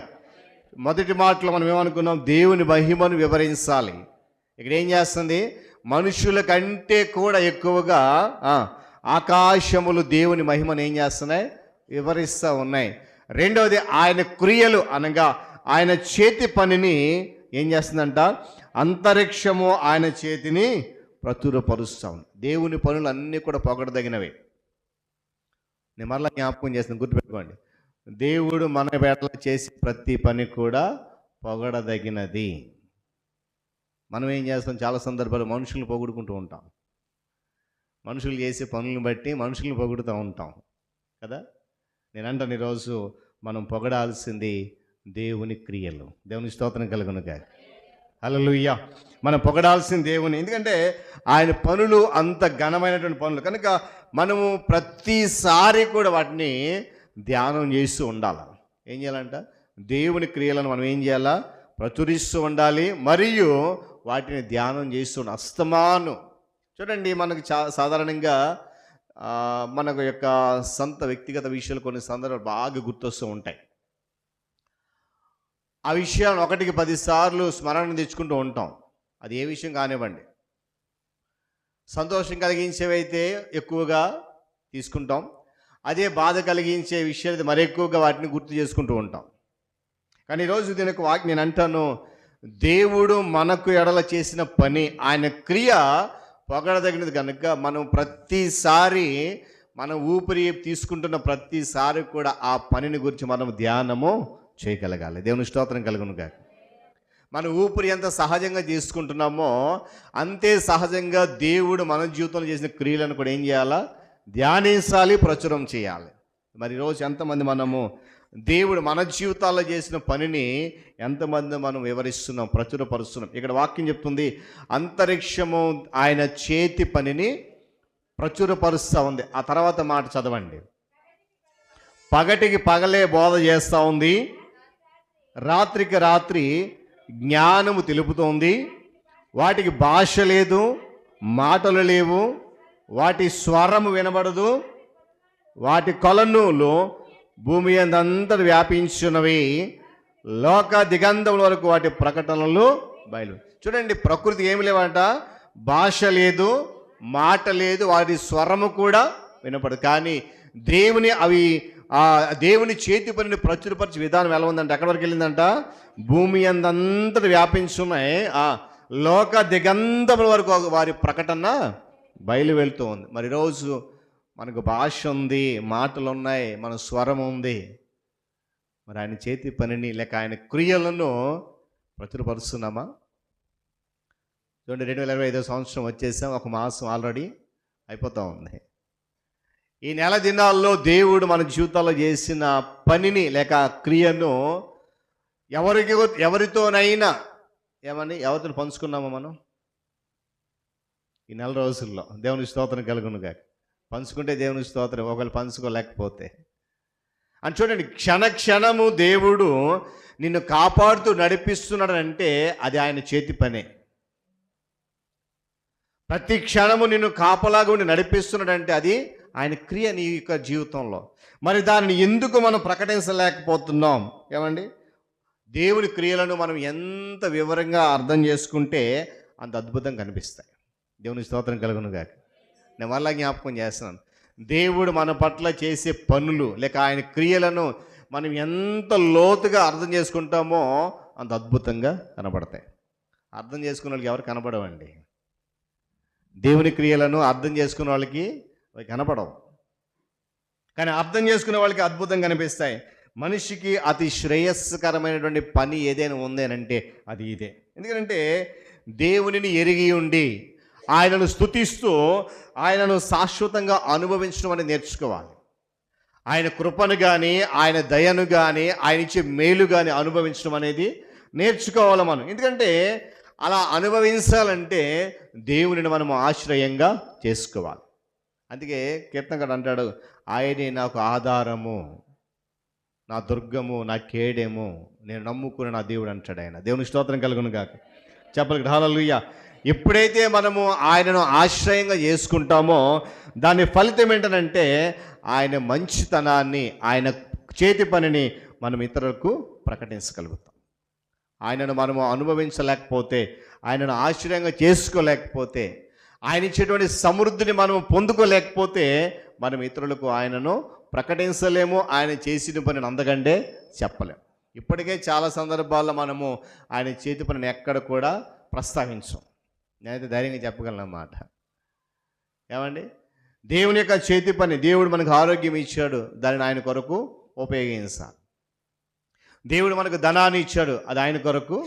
మొదటి మాటలో మనం ఏమనుకున్నాం, దేవుని మహిమను వివరించాలి. ఇక్కడ ఏం చేస్తుంది, మనుషుల కంటే కూడా ఎక్కువగా ఆకాశములు దేవుని మహిమను ఏం చేస్తున్నాయి, వివరిస్తూ ఉన్నాయి. రెండవది ఆయన క్రియలు అనగా ఆయన చేతి పనిని ఏం చేస్తుందంట, అంతరిక్షము ఆయన చేతిని ప్రచురపరుస్తాం. దేవుని పనులు అన్నీ కూడా పొగడదగినవే. నేను మరలా జ్ఞాపకం చేస్తాను, గుర్తుపెట్టుకోండి. దేవుడు మన వేటలో చేసే ప్రతి పని కూడా పొగడదగినది. మనం ఏం చేస్తాం, చాలా సందర్భాలు మనుషులు పొగుడుకుంటూ ఉంటాం. మనుషులు చేసే పనులను బట్టి మనుషులను పొగుడుతూ ఉంటాం కదా. నేను అంటాను, ఈరోజు మనం పొగడాల్సింది దేవుని క్రియలు. దేవుని స్తోత్రం కలుగును గాక. హల్లెలూయా. మనం పొగడాల్సిన దేవుని, ఎందుకంటే ఆయన పనులు అంత ఘనమైనటువంటి పనులు కనుక మనము ప్రతిసారి కూడా వాటిని ధ్యానం చేస్తూ ఉండాలి. ఏం చేయాలంట, దేవుని క్రియలను మనం ఏం చేయాలా, ప్రచురిస్తూ ఉండాలి, మరియు వాటిని ధ్యానం చేస్తూ అస్తమాను. చూడండి, మనకు సాధారణంగా మనకు యొక్క సొంత వ్యక్తిగత విషయాలు కొన్ని సందర్భాలు బాగా గుర్తొస్తూ ఉంటాయి. ఆ విషయాలను 1కి 10 సార్లు స్మరణ తెచ్చుకుంటూ ఉంటాం. అది ఏ విషయం కానివ్వండి. సంతోషం కలిగించేవైతే ఎక్కువగా తీసుకుంటాం, అదే బాధ కలిగించే విషయాలు మరి ఎక్కువగా వాటిని గుర్తు చేసుకుంటూ ఉంటాం. కానీ ఈరోజు దీనికి నేను అంటాను, దేవుడు మనకు ఎడల చేసిన పని, ఆయన క్రియ పొగడదగినది కనుక మనం ప్రతిసారి మనం ఊపిరి తీసుకుంటున్న ప్రతిసారి కూడా ఆ పనిని గురించి మనం ధ్యానము చేయగలగాలి. దేవుని స్తోత్రం కలుగును గాక. మనం ఊపిరి ఎంత సహజంగా తీసుకుంటున్నామో అంతే సహజంగా దేవుడు మన జీవితంలో చేసిన క్రియలను కూడా ఏం చేయాలా, ధ్యానించాలి, ప్రచురం చేయాలి. మరి ఈరోజు ఎంతమంది మనము దేవుడు మన జీవితాల్లో చేసిన పనిని ఎంతమంది మనం వివరిస్తున్నాం, ప్రచురపరుస్తున్నాం. ఇక్కడ వాక్యం చెప్తుంది, అంతరిక్షము ఆయన చేతి పనిని ప్రచురపరుస్తూ ఉంది. ఆ తర్వాత మాట చదవండి. పగటికి పగలే బోధ చేస్తూ ఉంది, రాత్రికి రాత్రి జ్ఞానము తెలుపుతోంది. వాటికి భాష లేదు, మాటలు లేవు, వాటి స్వరము వినబడదు, వాటి కొలనులు భూమి అందంతా వ్యాపించున్నవి, లోక దిగంధముల వరకు వాటి ప్రకటనలు బయలు. చూడండి, ప్రకృతి ఏమి లేవంట, భాష లేదు, మాట లేదు, వారి స్వరము కూడా వినపడదు. కానీ దేవుని చేతి పనిని ప్రచురపరిచే విధానం ఎలా ఉందంటే ఎక్కడి వరకు వెళ్ళిందంట, భూమి అందంతటి వ్యాపించున్నాయి, లోక దిగంతముల వరకు వారి ప్రకటన బయలు వెళ్తూ ఉంది. మరి ఈరోజు మనకు భాష ఉంది, మాటలు ఉన్నాయి, మన స్వరం ఉంది, మరి ఆయన చేతి పనిని లేక ఆయన క్రియలను ప్రచురపరుస్తున్నామా? చూడండి, 2025 సంవత్సరం వచ్చేసాం, ఒక మాసం ఆల్రెడీ అయిపోతూ ఉంది. ఈ నెల దినాల్లో దేవుడు మన జీవితాల్లో చేసిన పనిని లేక క్రియను ఎవరితోనైనా ఎవరితో పంచుకున్నామా మనం ఈ నెల రోజుల్లో? దేవుని స్తోత్రం కలుగునుగా. పంచుకుంటే దేవుని స్తోత్రం, ఒకవేళ పంచుకోలేకపోతే అని చూడండి, క్షణము దేవుడు నిన్ను కాపాడుతూ నడిపిస్తున్నాడంటే అది ఆయన చేతి పనే. ప్రతి క్షణము నిన్ను కాపలాగా ఉండి నడిపిస్తున్నాడంటే అది ఆయన క్రియ నీ యొక్క జీవితంలో. మరి దానిని ఎందుకు మనం ప్రకటించలేకపోతున్నాం? ఏమండి, దేవుని క్రియలను మనం ఎంత వివరంగా అర్థం చేసుకుంటే అంత అద్భుతంగా కనిపిస్తాయి. దేవుని స్తోత్రం కలుగునుగా. నేను మళ్ళా జ్ఞాపకం చేస్తున్నాను, దేవుడు మన పట్ల చేసే పనులు లేక ఆయన క్రియలను మనం ఎంత లోతుగా అర్థం చేసుకుంటామో అంత అద్భుతంగా కనబడతాయి. అర్థం చేసుకున్న వాళ్ళకి ఎవరు కనబడవండి. దేవుని క్రియలను అర్థం చేసుకున్న వాళ్ళకి అవి కనపడవు, కానీ అర్థం చేసుకునే వాళ్ళకి అద్భుతంగా కనిపిస్తాయి. మనిషికి అతి శ్రేయస్కరమైనటువంటి పని ఏదైనా ఉంది అని అంటే అది ఇదే. ఎందుకంటే దేవునిని ఎరిగి ఉండి ఆయనను స్తుతిస్తూ ఆయనను శాశ్వతంగా అనుభవించడం అనేది నేర్చుకోవాలి. ఆయన కృపను కానీ ఆయన దయను కానీ ఆయన ఇచ్చే మేలు కానీ అనుభవించడం అనేది నేర్చుకోవాలి మనం. ఎందుకంటే అలా అనుభవించాలంటే దేవునిని మనము ఆశ్రయంగా చేసుకోవాలి. అందుకే కీర్తనకారుడు అంటాడు, ఆయనే నాకు ఆధారము, నా దుర్గము, నా కేడెము, నేను నమ్ముకునే నా దేవుడు అంటాడు ఆయన. దేవుని స్తోత్రం కలుగును గాక. చెప్పగలరు హల్లెలూయా. ఎప్పుడైతే మనము ఆయనను ఆశ్రయంగా చేసుకుంటామో దాని ఫలితం ఏంటంటే ఆయన మంచితనాన్ని, ఆయన చేతి పనిని మనం ఇతరులకు ప్రకటించగలుగుతాం. ఆయనను మనము అనుభవించలేకపోతే, ఆయనను ఆశ్రయంగా చేసుకోలేకపోతే, ఆయన ఇచ్చేటువంటి సమృద్ధిని మనం పొందుకోలేకపోతే మనం ఇతరులకు ఆయనను ప్రకటించలేము, ఆయన చేసిన పనిని అందగండే చెప్పలేము. ఇప్పటికే చాలా సందర్భాల్లో మనము ఆయన చేతి పనిని ఎక్కడ కూడా ప్రస్తావించాం. నేనైతే ధైర్యంగా చెప్పగలను అన్నమాట. ఏమండి, దేవుని యొక్క చేతి పని, దేవుడు మనకు ఆరోగ్యం ఇచ్చాడు, దానిని ఆయన కొరకు ఉపయోగించాలి. దేవుడు మనకు ధనాన్ని ఇచ్చాడు, అది ఆయన కొరకు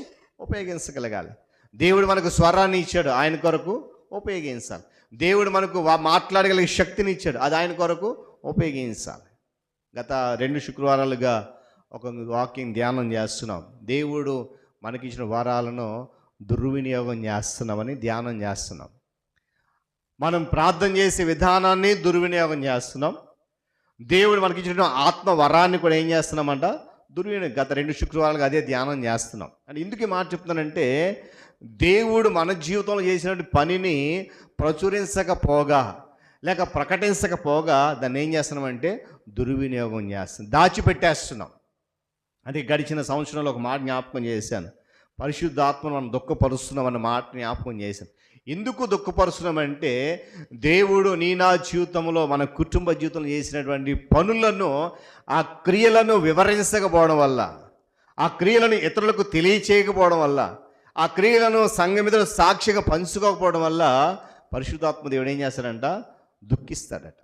ఉపయోగించగలగాలి. దేవుడు మనకు స్వరాన్ని ఇచ్చాడు, ఆయన కొరకు ఉపయోగించాలి. దేవుడు మనకు మాట్లాడగలిగే శక్తిని ఇచ్చాడు, అది ఆయన కొరకు ఉపయోగించాలి. గత 2 శుక్రవారాలుగా ఒక వాకింగ్ ధ్యానం చేస్తున్నాం. దేవుడు మనకిచ్చిన వరాలను దుర్వినియోగం చేస్తున్నామని ధ్యానం చేస్తున్నాం. మనం ప్రార్థన చేసే విధానాన్ని దుర్వినియోగం చేస్తున్నాం. దేవుడు మనకిచ్చిన ఆత్మ వరాన్ని కూడా ఏం చేస్తున్నామంట, దుర్వినియోగం. గత 2 శుక్రవారాలుగా అదే ధ్యానం చేస్తున్నాం. అంటే ఎందుకు ఈ మాట చెప్తున్నానంటే, దేవుడు మన జీవితంలో చేసినటువంటి పనిని ప్రచురించకపోగా లేక ప్రకటించకపోగా దాన్ని ఏం చేస్తున్నామంటే దుర్వినియోగం చేస్తున్నాం, దాచిపెట్టేస్తున్నాం. అది గడిచిన సంవత్సరంలో ఒక మాట జ్ఞాపకం చేశాను, పరిశుద్ధాత్మను మనం దుఃఖపరుస్తున్నాం అన్న మాట జ్ఞాపకం చేశాను. ఎందుకు దుఃఖపరుస్తున్నామంటే దేవుడు నా జీవితంలో మన కుటుంబ జీవితంలో చేసినటువంటి పనులను, ఆ క్రియలను వివరించకపోవడం వల్ల, ఆ క్రియలను ఇతరులకు తెలియచేయకపోవడం వల్ల, ఆ క్రియలను సంఘం మీద సాక్షిగా పంచుకోకపోవడం వల్ల పరిశుద్ధాత్మ దేవుడు ఏం చేస్తాడంట, దుఃఖిస్తాడట.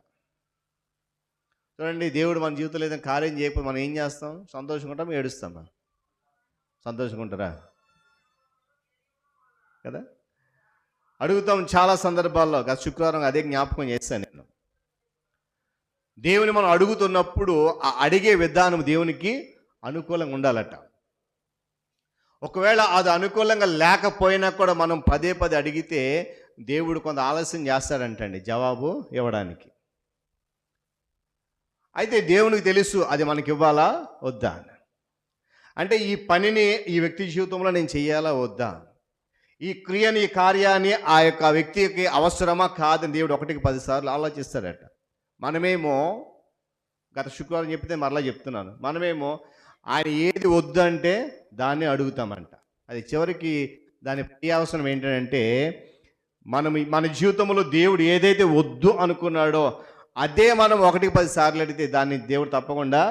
చూడండి, దేవుడు మన జీవితంలో ఏదైనా కార్యం చేయకపోతే మనం ఏం చేస్తాం? సంతోషంగా ఏడుస్తామా? సంతోషంగా ఉంటారా కదా? అడుగుతాం చాలా సందర్భాల్లో. గత శుక్రవారం అదే జ్ఞాపకం చేశాను నేను. దేవుని మనం అడుగుతున్నప్పుడు ఆ అడిగే విధానం దేవునికి అనుకూలంగా ఉండాలట. ఒకవేళ అది అనుకూలంగా లేకపోయినా కూడా మనం పదే అడిగితే దేవుడు కొంత ఆలస్యం చేస్తాడంటండి జవాబు ఇవ్వడానికి. అయితే దేవునికి తెలుసు అది మనకి ఇవ్వాలా వద్దా అని. అంటే ఈ పనిని ఈ వ్యక్తి జీవితంలో నేను చెయ్యాలా వద్దా, ఈ క్రియని, ఈ కార్యాన్ని ఆ యొక్క వ్యక్తికి అవసరమా కాదని దేవుడు 1కి 10 సార్లు ఆలోచిస్తాడట. మనమేమో గత శుక్రవారం చెప్తే మరలా చెప్తున్నాను, మనమేమో ఆయన ఏది వద్దంటే దాన్ని అడుగుతామంట. అది చివరికి దాని పర్యవసనం ఏంటంటే మన జీవితంలో దేవుడు ఏదైతే వద్దు అనుకున్నాడో అదే మనం 1-10 సార్లు అడిగితే దాన్ని దేవుడు తప్పకుండా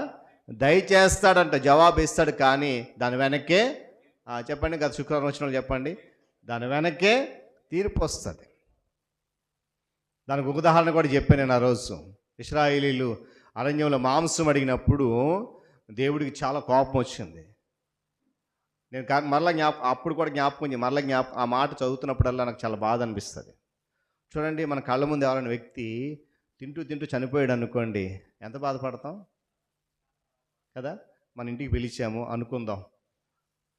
దయచేస్తాడంట, జవాబు ఇస్తాడు. కానీ దాని వెనక్కే చెప్పండి, గత శుక్రవారం వచ్చిన చెప్పండి, దాని వెనక్కే తీర్పు వస్తుంది. దానికి ఒక ఉదాహరణ కూడా చెప్పాను నేను ఆ రోజు. ఇశ్రాయేలీలు అరణ్యంలో మాంసం అడిగినప్పుడు దేవుడికి చాలా కోపం వచ్చింది. నేను మరలా అప్పుడు కూడా జ్ఞాపకం ఆ మాట చదువుతున్నప్పుడల్లా నాకు చాలా బాధ అనిపిస్తుంది. చూడండి, మన కళ్ళ ముందు ఎవరైనా వ్యక్తి తింటూ చనిపోయాడు అనుకోండి, ఎంత బాధపడతాం కదా. మన ఇంటికి పిలిచాము అనుకుందాం,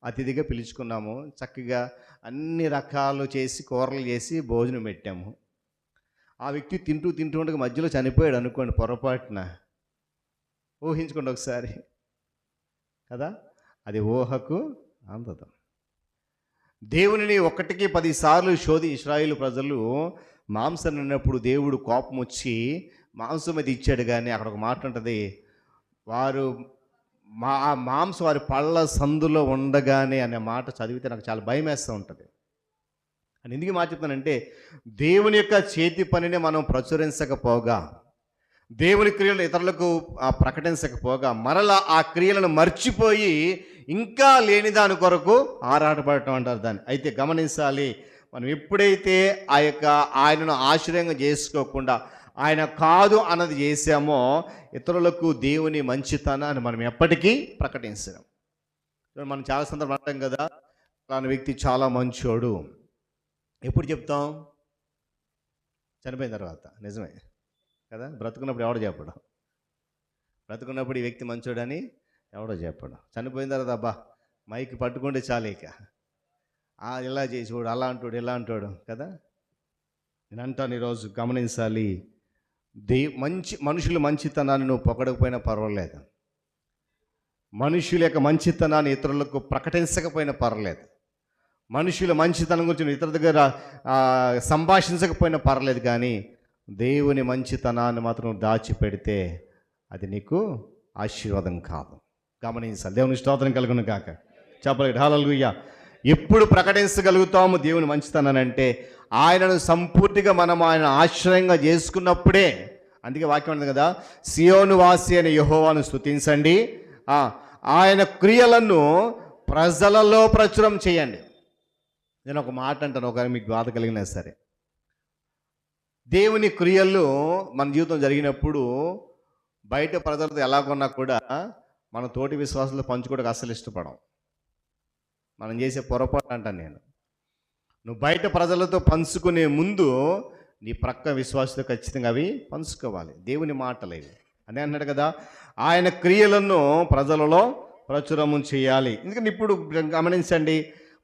అతిథిగా పిలుచుకున్నాము, చక్కగా అన్ని రకాలు చేసి కూరలు చేసి భోజనం పెట్టాము. ఆ వ్యక్తి తింటూ ఉండగా మధ్యలో చనిపోయాడు అనుకోండి పొరపాటున, ఊహించుకోండి ఒకసారి కదా. అది ఊహకు అందదు. దేవునిని 1-10 సార్లు ఇశ్రాయేలు ప్రజలు మాంసం తిన్నప్పుడు దేవుడు కోపం వచ్చి మాంసం మీద ఇచ్చాడు. కానీ అక్కడ ఒక మాట ఉంటుంది, వారు ఆ మాంసం వారి పళ్ళ సందులో ఉండగానే అనే మాట చదివితే నాకు చాలా భయం వేస్తూ ఉంటుంది. అని ఎందుకు మాట చెప్తానంటే, దేవుని యొక్క చేతి పనిని మనం ప్రచురించకపోగా, దేవుని క్రియలను ఇతరులకు ప్రకటించకపోగా, మరలా ఆ క్రియలను మర్చిపోయి ఇంకా లేని దాని కొరకు ఆరాటపడటం అంటారు దాన్ని. అయితే గమనించాలి, మనం ఎప్పుడైతే ఆయనను ఆశ్రయంగా చేసుకోకుండా ఆయన కాదు అన్నది చేసామో, ఇతరులకు దేవుని మంచితనాన్ని మనం ఎప్పటికీ ప్రకటించడం. మనం చాలా సందర్భం అంటాం కదా, అలాంటి వ్యక్తి చాలా మంచోడు. ఎప్పుడు చెప్తాం? చనిపోయిన తర్వాత. నిజమే కదా. బ్రతుకున్నప్పుడు ఎవడో చెప్పడం, బ్రతుకున్నప్పుడు ఈ వ్యక్తి మంచోడని ఎవడో చెప్పడం. చనిపోయిన తర్వాత అబ్బా మైక్ పట్టుకుంటే చాలు, ఇక ఇలా చేసేవాడు, అలా అంటాడు, ఇలా అంటాడు కదా. నేను అంటాను, ఈరోజు గమనించాలి, మనుషుల మంచితనాన్ని నువ్వు పొగడకపోయినా పర్వాలేదు, మనుషుల యొక్క మంచితనాన్ని ఇతరులకు ప్రకటించకపోయినా పర్వాలేదు, మనుషుల మంచితనం గురించి ఇతరుల దగ్గర సంభాషించకపోయినా పర్లేదు, కానీ దేవుని మంచితనాన్ని మాత్రం దాచిపెడితే అది నీకు ఆశీర్వాదం కాదు. గమనించాలి. దేవుని స్తోత్రం కలుగును కాక. చెప్పలేదు హల్లెలూయా. ఎప్పుడు ప్రకటించగలుగుతాము దేవుని మంచితనాన్ని అంటే, ఆయనను సంపూర్తిగా మనం ఆయన ఆశ్రయంగా చేసుకున్నప్పుడే. అందుకే వాక్యం ఉంది కదా, సియోను వాసి అనే యెహోవాను స్తుతించండి, ఆయన క్రియలను ప్రజలలో ప్రచురం చేయండి. నేను ఒక మాట అంటాను, ఒకవేళ మీకు బాధ కలిగినా సరే, దేవుని క్రియలు మన జీవితం జరిగినప్పుడు బయట ప్రజలతో ఎలాగొన్నా కూడా మన తోటి విశ్వాసాలు పంచుకోవడానికి అస్సలు ఇష్టపడం. మనం చేసే పొరపాటు అంటాను నేను. నువ్వు బయట ప్రజలతో పంచుకునే ముందు నీ ప్రక్క విశ్వాసంతో ఖచ్చితంగా అవి పంచుకోవాలి. దేవుని మాటలు ఇవి అదే అన్నాడు కదా, ఆయన క్రియలను ప్రజలలో ప్రచురము చేయాలి. ఎందుకంటే ఇప్పుడు గమనించండి,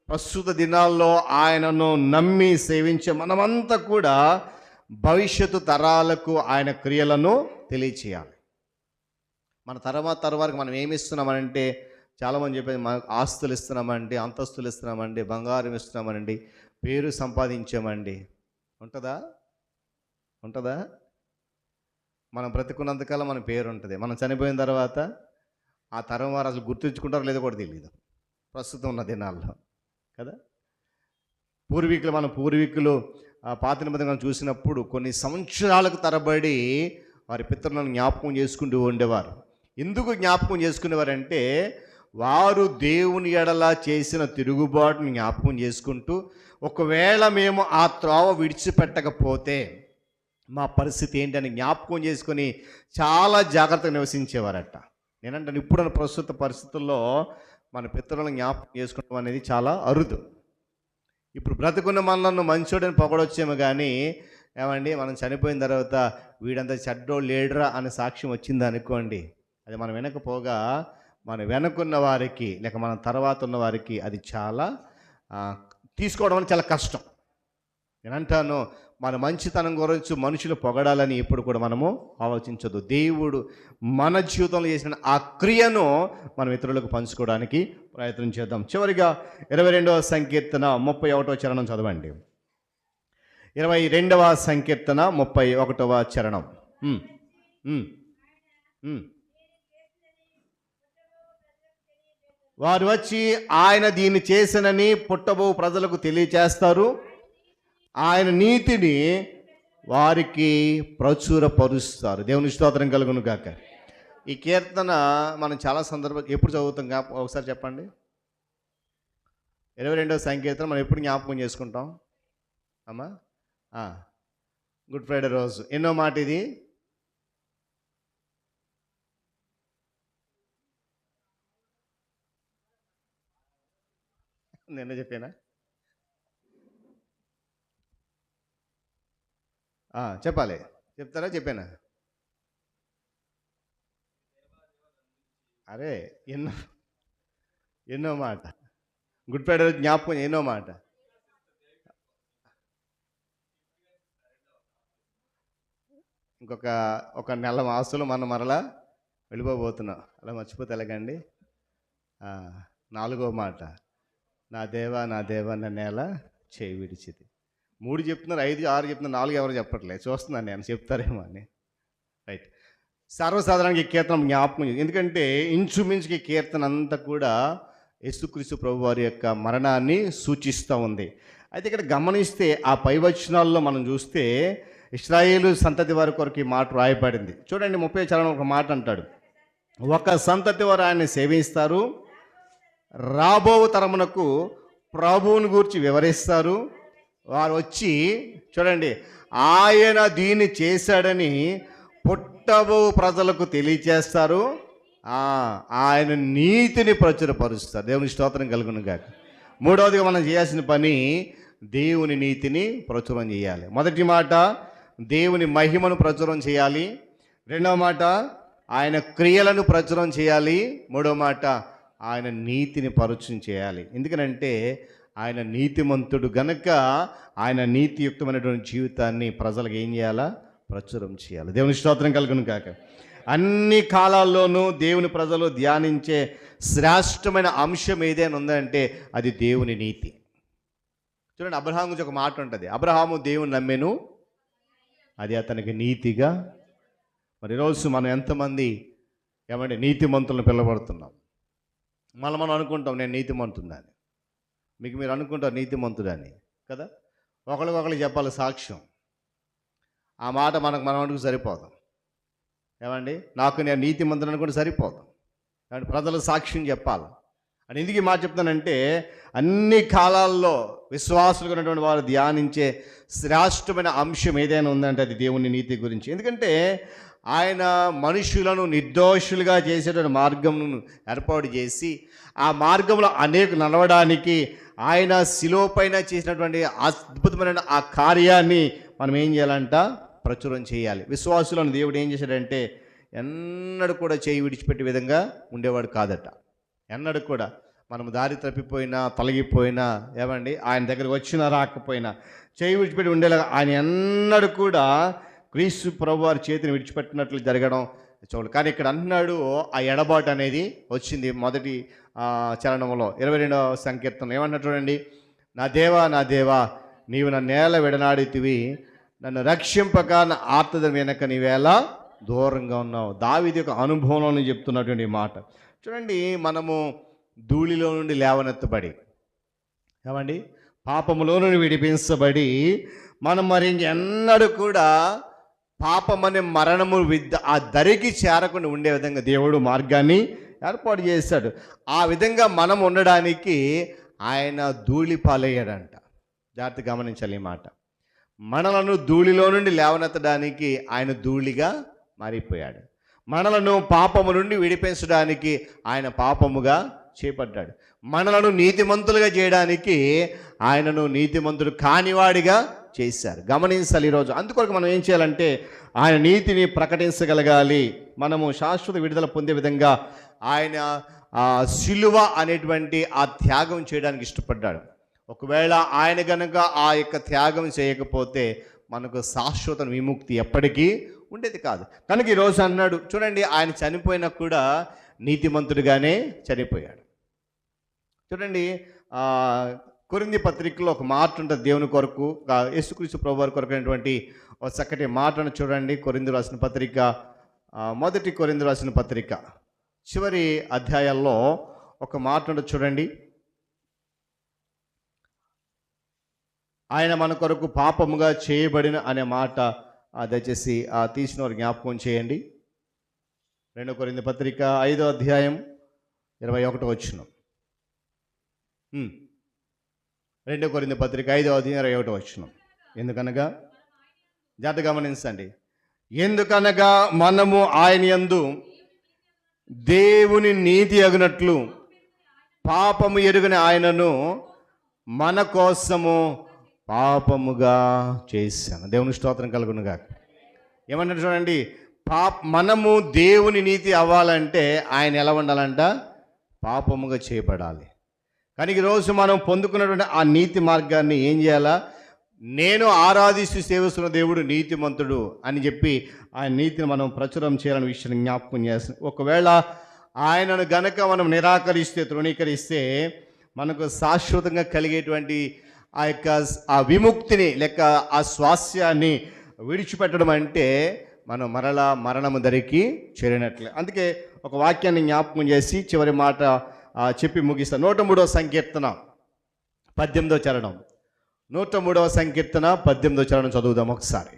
ప్రస్తుత దినాల్లో ఆయనను నమ్మి సేవించే మనమంతా కూడా భవిష్యత్తు తరాలకు ఆయన క్రియలను తెలియచేయాలి. మన తరవారికి మనం ఏమి ఇస్తున్నామనంటే, చాలామంది చెప్పేది మనకు ఆస్తులు ఇస్తున్నామండి, అంతస్తులు ఇస్తున్నామండి, బంగారం ఇస్తున్నామనండి, పేరు సంపాదించామండి. ఉంటుందా? మనం బ్రతికున్నంతకాలం మన పేరు ఉంటుంది. మనం చనిపోయిన తర్వాత ఆ తరం వారు అసలు గుర్తుంచుకుంటారో లేదో కూడా తెలియదు ప్రస్తుతం ఉన్న దినాల్లో కదా. మన పూర్వీకులు పాత నిబంధనలను చూసినప్పుడు కొన్ని సంవత్సరాలకు తరబడి వారి పితరులను జ్ఞాపకం చేసుకుంటూ ఉండేవారు. ఎందుకు జ్ఞాపకం చేసుకునేవారంటే, వారు దేవుని ఎడల చేసిన తిరుగుబాటుని జ్ఞాపకం చేసుకుంటూ, ఒకవేళ మేము ఆ త్రోవ విడిచిపెట్టకపోతే మా పరిస్థితి ఏంటని జ్ఞాపకం చేసుకొని చాలా జాగ్రత్తగా నివసించేవారట. నేనంటాను, ఇప్పుడున్న ప్రస్తుత పరిస్థితుల్లో మన పితరులను జ్ఞాపకం చేసుకోవడం అనేది చాలా అరుదు. ఇప్పుడు బ్రతుకున్న మనలను మంచోడని పొగడొచ్చేమో, కానీ ఏమండి మనం చనిపోయిన తర్వాత వీడంతా చెడ్డోడు లేడురా అనే సాక్ష్యం వచ్చింది అనుకోండి, అది మనం వెనకపోగా మన వెనకున్న వారికి లేక మన తర్వాత ఉన్న వారికి అది చాలా తీసుకోవడం అనేది చాలా కష్టం. నేను అంటాను, మన మంచితనం గురించి మనుషులు పొగడాలని ఎప్పుడు కూడా మనము ఆలోచించదు. దేవుడు మన జీవితంలో చేసిన ఆ క్రియను మనం ఇతరులకు పంచుకోవడానికి ప్రయత్నం చేద్దాం. చివరిగా 22వ సంకీర్తన 31వ చరణం చదవండి. 22వ సంకీర్తన 31వ చరణం. వారు వచ్చి ఆయన దీన్ని చేసినని పుట్టబో ప్రజలకు తెలియచేస్తారు. ఆయన నీతిని వారికి ప్రచురపరుస్తారు. దేవుని స్తోత్రం కలుగును గాక. ఈ కీర్తన మనం చాలా సందర్భాలు ఎప్పుడు చదువుతాం ఒకసారి చెప్పండి. 22వ సంకీర్తన మనం ఎప్పుడు జ్ఞాపకం చేసుకుంటాం అమ్మా? గుడ్ ఫ్రైడే రోజు. ఎన్నో మాట ఇది? నిన్న చెప్పానా? చెప్పాలి. చెప్తారా? చెప్పానా? అరే ఎన్నో మాట. గుడ్ ఫ్రైడే రోజు జ్ఞాపకం ఎన్నో మాట. ఒక నెల మాసులు మనం మరలా వెళ్ళిపోబోతున్నాం. అలా మర్చిపోతే ఎలాగండి? 4వ మాట, నా దేవా నా దేవా నా నేల చేయి విడిచిది. 3 చెప్తున్నారు, 5, 6 చెప్తున్నారు, 4 ఎవరు చెప్పట్లేదు. చూస్తున్నాను నేను, చెప్తారేమో అని. రైట్. సర్వసాధారణంగా ఈ కీర్తన జ్ఞాపకం, ఎందుకంటే ఇంచుమించుకి కీర్తన అంతా కూడా యేసుక్రీస్తు ప్రభు వారి యొక్క మరణాన్ని సూచిస్తూ ఉంది. అయితే ఇక్కడ గమనిస్తే ఆ పై వచనాల్లో మనం చూస్తే ఇశ్రాయేలు సంతతి వారి కొరకు ఈ మాట రాయబడింది. చూడండి, 30వ చరణం ఒక మాట అంటాడు, ఒక సంతతి వారు ఆయన్ని సేవిస్తారు, రాబో తరమునకు ప్రభువుని గూర్చి వివరిస్తారు. వారు వచ్చి చూడండి, ఆయన దీన్ని చేశాడని పుట్టబో ప్రజలకు తెలియచేస్తారు, ఆయన నీతిని ప్రచురపరుస్తారు. దేవుని స్తోత్రం కలుగును గాక. 3వదిగా మనం చేయాల్సిన పని దేవుని నీతిని ప్రచురం చేయాలి. మొదటి మాట దేవుని మహిమను ప్రచురం చేయాలి. 2వ మాట ఆయన క్రియలను ప్రచురం చేయాలి. 3వ మాట ఆయన నీతిని పరిచయం చేయాలి. ఎందుకనంటే ఆయన నీతిమంతుడు గనక ఆయన నీతియుక్తమైనటువంటి జీవితాన్ని ప్రజలకు ఏం చేయాలా? ప్రచురం చేయాలి. దేవుని స్తోత్రం కలుగును కాక. అన్ని కాలాల్లోనూ దేవుని ప్రజలు ధ్యానించే శ్రేష్టమైన అంశం ఏదైనా ఉందంటే అది దేవుని నీతి. చూడండి, అబ్రహాము గురించి ఒక మాట ఉంటుంది, అబ్రహాము దేవుని నమ్మెను, అది అతనికి నీతిగా. మరి ఈరోజు మనం ఎంతమంది ఏమంటే నీతిమంతులను పిలవబడుతున్నాం? మనం అనుకుంటాం నేను నీతిమంతుడని, మీరు అనుకుంటారు నీతిమంతుడని కదా. ఒకరికి చెప్పాలి సాక్ష్యం. ఆ మాట మనం అనుకు సరిపోదాం. ఏమండి, నాకు నేను నీతిమంతుడు అనుకుంటే సరిపోదాం. కాబట్టి ప్రజలు సాక్ష్యం చెప్పాలి అని ఎందుకు ఈ మాట చెప్తానంటే, అన్ని కాలాల్లో విశ్వాసులుగా ఉన్నటువంటి వారు ధ్యానించే శ్రేష్టమైన అంశం ఏదైనా ఉందంటే అది దేవుని నీతి గురించి. ఎందుకంటే ఆయన మనుషులను నిర్దోషులుగా చేసేటువంటి మార్గంను ఏర్పాటు చేసి ఆ మార్గంలో అనేక నడవడానికి ఆయన శిలువ పైన చేసినటువంటి అద్భుతమైన ఆ కార్యాన్ని మనం ఏం చేయాలంట? ప్రచురం చేయాలి. విశ్వాసులను దేవుడు ఏం చేశాడంటే ఎన్నడూ కూడా చేయి విడిచిపెట్టే విధంగా ఉండేవాడు కాదట. ఎన్నడూ కూడా మనం దారి తప్పిపోయినా తొలగిపోయినా ఏమండి ఆయన దగ్గరకు వచ్చినా రాకపోయినా చేయి విడిచిపెట్టి ఉండేలాగా ఆయన ఎన్నడూ కూడా క్రీస్తు ప్రభు వారి చేతిని విడిచిపెట్టినట్లు జరగడం చూడండి. కానీ ఇక్కడ అంటున్నాడు ఆ ఎడబాటు అనేది వచ్చింది. మొదటి చరణంలో 22వ సంకీర్తన ఏమన్నా చూడండి, నా దేవా నా దేవా నీవు నా నేల విడనాడితివి, నన్ను రక్షింపక నా ఆర్తద వెనక నీవేలా దూరంగా ఉన్నావు. దావీదు యొక్క అనుభవంలో చెప్తున్నటువంటి మాట చూడండి. మనము ధూళిలో నుండి లేవనెత్తబడి ఏమండి పాపములో నుండి విడిపించబడి మనం మరి ఇంకెన్నడూ కూడా పాపమనే మరణము ఆ దరికి చేరకుండా ఉండే విధంగా దేవుడు మార్గాన్ని ఏర్పాటు చేశాడు. ఆ విధంగా మనం ఉండడానికి ఆయన ధూళి పాలయ్యాడంట. జాగ్రత్త గమనించాలి ఈ మాట. మనలను ధూళిలో నుండి లేవనెత్తడానికి ఆయన ధూళిగా మారిపోయాడు. మనలను పాపము నుండి విడిపించడానికి ఆయన పాపముగా చేపట్టాడు. మనలను నీతిమంతులుగా చేయడానికి ఆయనను నీతిమంతుడు కానివాడిగా చేశారు. గమనించాలి ఈరోజు. అందుకొరకు మనం ఏం చేయాలంటే ఆయన నీతిని ప్రకటించగలగాలి. మనము శాశ్వత విడుదల పొందే విధంగా ఆయన శిలువ అనేటువంటి ఆ త్యాగం చేయడానికి ఇష్టపడ్డాడు. ఒకవేళ ఆయన కనుక ఆ యొక్క త్యాగం చేయకపోతే మనకు శాశ్వత విముక్తి ఎప్పటికీ ఉండేది కాదు. కనుక ఈరోజు అన్నాడు చూడండి, ఆయన చనిపోయినా కూడా నీతిమంతుడిగానే చనిపోయాడు. చూడండి, కొరింథీ పత్రికలో ఒక మాట ఉంటుంది దేవుని కొరకు, యేసుక్రీస్తు ప్రభు వారి కొరకు అయినటువంటి ఒక చక్కటి మాటను చూడండి. కొరింథీ రాసిన పత్రిక, మొదటి కొరింథీ రాసిన పత్రిక చివరి అధ్యాయాల్లో ఒక మాట ఉంటుంది చూడండి, ఆయన మన కొరకు పాపముగా చేయబడిన అనే మాట దయచేసి తీసిన వారు జ్ఞాపకం చేయండి. 2 కొరింథీ పత్రిక 5వ అధ్యాయం 21వ వచనం. 2 కొరింథీ పత్రిక 5వ అధ్యాయం 21వ వచనం. ఎందుకనగా జాగ్రత్తగా గమనించండి. ఎందుకనగా మనము ఆయన యందు దేవుని నీతి అగునట్లు పాపము ఎరుగని ఆయనను మన కోసము పాపముగా చేశాను. దేవుని స్తోత్రం కలుగునుగా. ఏమంటారు చూడండి, మనము దేవుని నీతి అవ్వాలంటే ఆయన ఎలా ఉండాలంట? పాపముగా చేయబడాలి. కానీ ఈరోజు మనం పొందుకున్నటువంటి ఆ నీతి మార్గాన్ని ఏం చేయాలా? నేను ఆరాధిస్తూ సేవిస్తున్న దేవుడు నీతిమంతుడు అని చెప్పి ఆయన నీతిని మనం ప్రచురం చేయాలని విషయాన్ని జ్ఞాపకం చేస్తాం. ఒకవేళ ఆయనను గనక మనం నిరాకరిస్తే, తృణీకరిస్తే మనకు శాశ్వతంగా కలిగేటువంటి ఆ విముక్తిని లేక ఆ స్వాస్యాన్ని విడిచిపెట్టడం అంటే మనం మరలా మరణము ధరికి చేరినట్లే. అందుకే ఒక వాక్యాన్ని జ్ఞాపకం చేసి చివరి మాట చెప్పి ముగిస్తాను. 103వ సంకీర్తన 18వ చరణం. 103వ సంకీర్తన 18వ చరణం చదువుదాం ఒకసారి.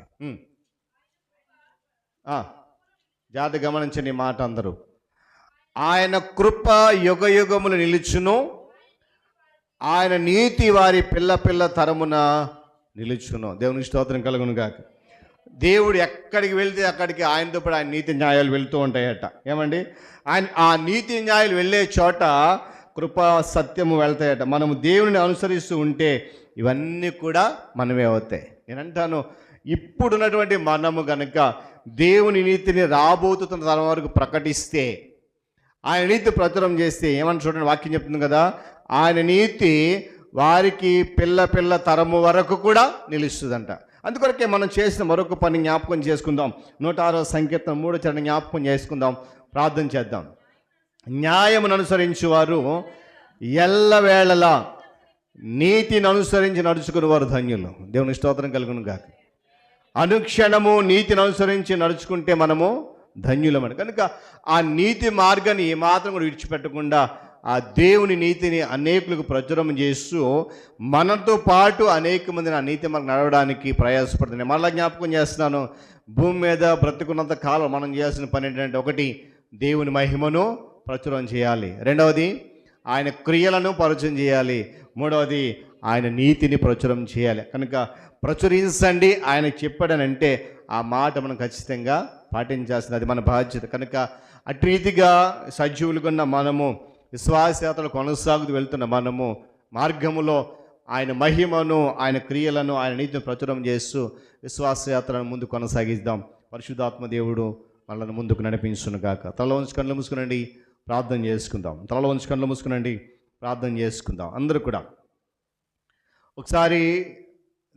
జాగ్రత్త గమనించండి ఈ మాట అందరూ. ఆయన కృప యుగ యుగములు నిలుచును, ఆయన నీతి వారి పిల్ల పిల్ల తరమున నిలుచును. దేవునికి స్తోత్రం కలుగునుగాక. దేవుడు ఎక్కడికి వెళ్తే అక్కడికి ఆయనతో పాటు ఆయన నీతి న్యాయాలు వెళ్తూ ఉంటాయట. ఏమండి, ఆయన ఆ నీతి న్యాయాలు వెళ్ళే చోట కృప సత్యము వెళ్తాయట. మనము దేవుని అనుసరిస్తూ ఉంటే ఇవన్నీ కూడా మనమే అవుతాయి. నేనంటాను, ఇప్పుడున్నటువంటి మనము గనక దేవుని నీతిని రాబోతున్న తరం వరకు ప్రకటిస్తే, ఆయన నీతి ప్రచురం చేస్తే, ఏమని చూడండి వాక్యం చెప్తుంది కదా, ఆయన నీతి వారికి పిల్ల పిల్ల తరము వరకు కూడా నిలుస్తుందంట. అందుకొరకే మనం చేసిన మరొక పని జ్ఞాపకం చేసుకుందాం. 106వ సంకీర్తన 3వ చరణం జ్ఞాపకం చేసుకుందాం, ప్రార్థన చేద్దాం. న్యాయమును అనుసరించు వారు ఎల్లవేళలా నీతిని అనుసరించి నడుచుకుని వారు ధన్యులు. దేవుని స్తోత్రం కలుగును గాక. అనుక్షణము నీతిని అనుసరించి నడుచుకుంటే మనము ధన్యులమని. కనుక ఆ నీతి మార్గాన్ని ఏమాత్రం కూడా విడిచిపెట్టకుండా ఆ దేవుని నీతిని అనేకులకు ప్రచురం చేస్తూ మనతో పాటు అనేక మందిని ఆ నీతి మార్గం నడవడానికి ప్రయాసపడుతున్నాయి. మళ్ళీ జ్ఞాపకం చేస్తున్నాను, భూమి మీద బ్రతుకున్నంత కాలం మనం చేయాల్సిన పని ఏంటంటే, 1 దేవుని మహిమను ప్రచురం చేయాలి, 2వది ఆయన క్రియలను పరిచయం చేయాలి, 3వది ఆయన నీతిని ప్రచురం చేయాలి. కనుక ప్రచురించండి ఆయన చెప్పాడనంటే ఆ మాట మనం ఖచ్చితంగా పాటించాల్సింది, అది మన బాధ్యత. కనుక అటు రీతిగా సజీవులుగా మనము విశ్వాసయాత్రలు కొనసాగుతూ వెళ్తున్న మనము మార్గములో ఆయన మహిమను, ఆయన క్రియలను, ఆయన నీతిని ప్రచురం చేస్తూ విశ్వాసయాత్రను ముందు కొనసాగిద్దాం. పరిశుద్ధాత్మ దేవుడు మనల్ని ముందుకు నడిపించును గాక. తలలో ఉంచి కళ్ళు మూసుకునండి, ప్రార్థన చేసుకుందాం. తలలో ఉంచి కళ్ళు మూసుకునండి, ప్రార్థన చేసుకుందాం. అందరూ కూడా ఒకసారి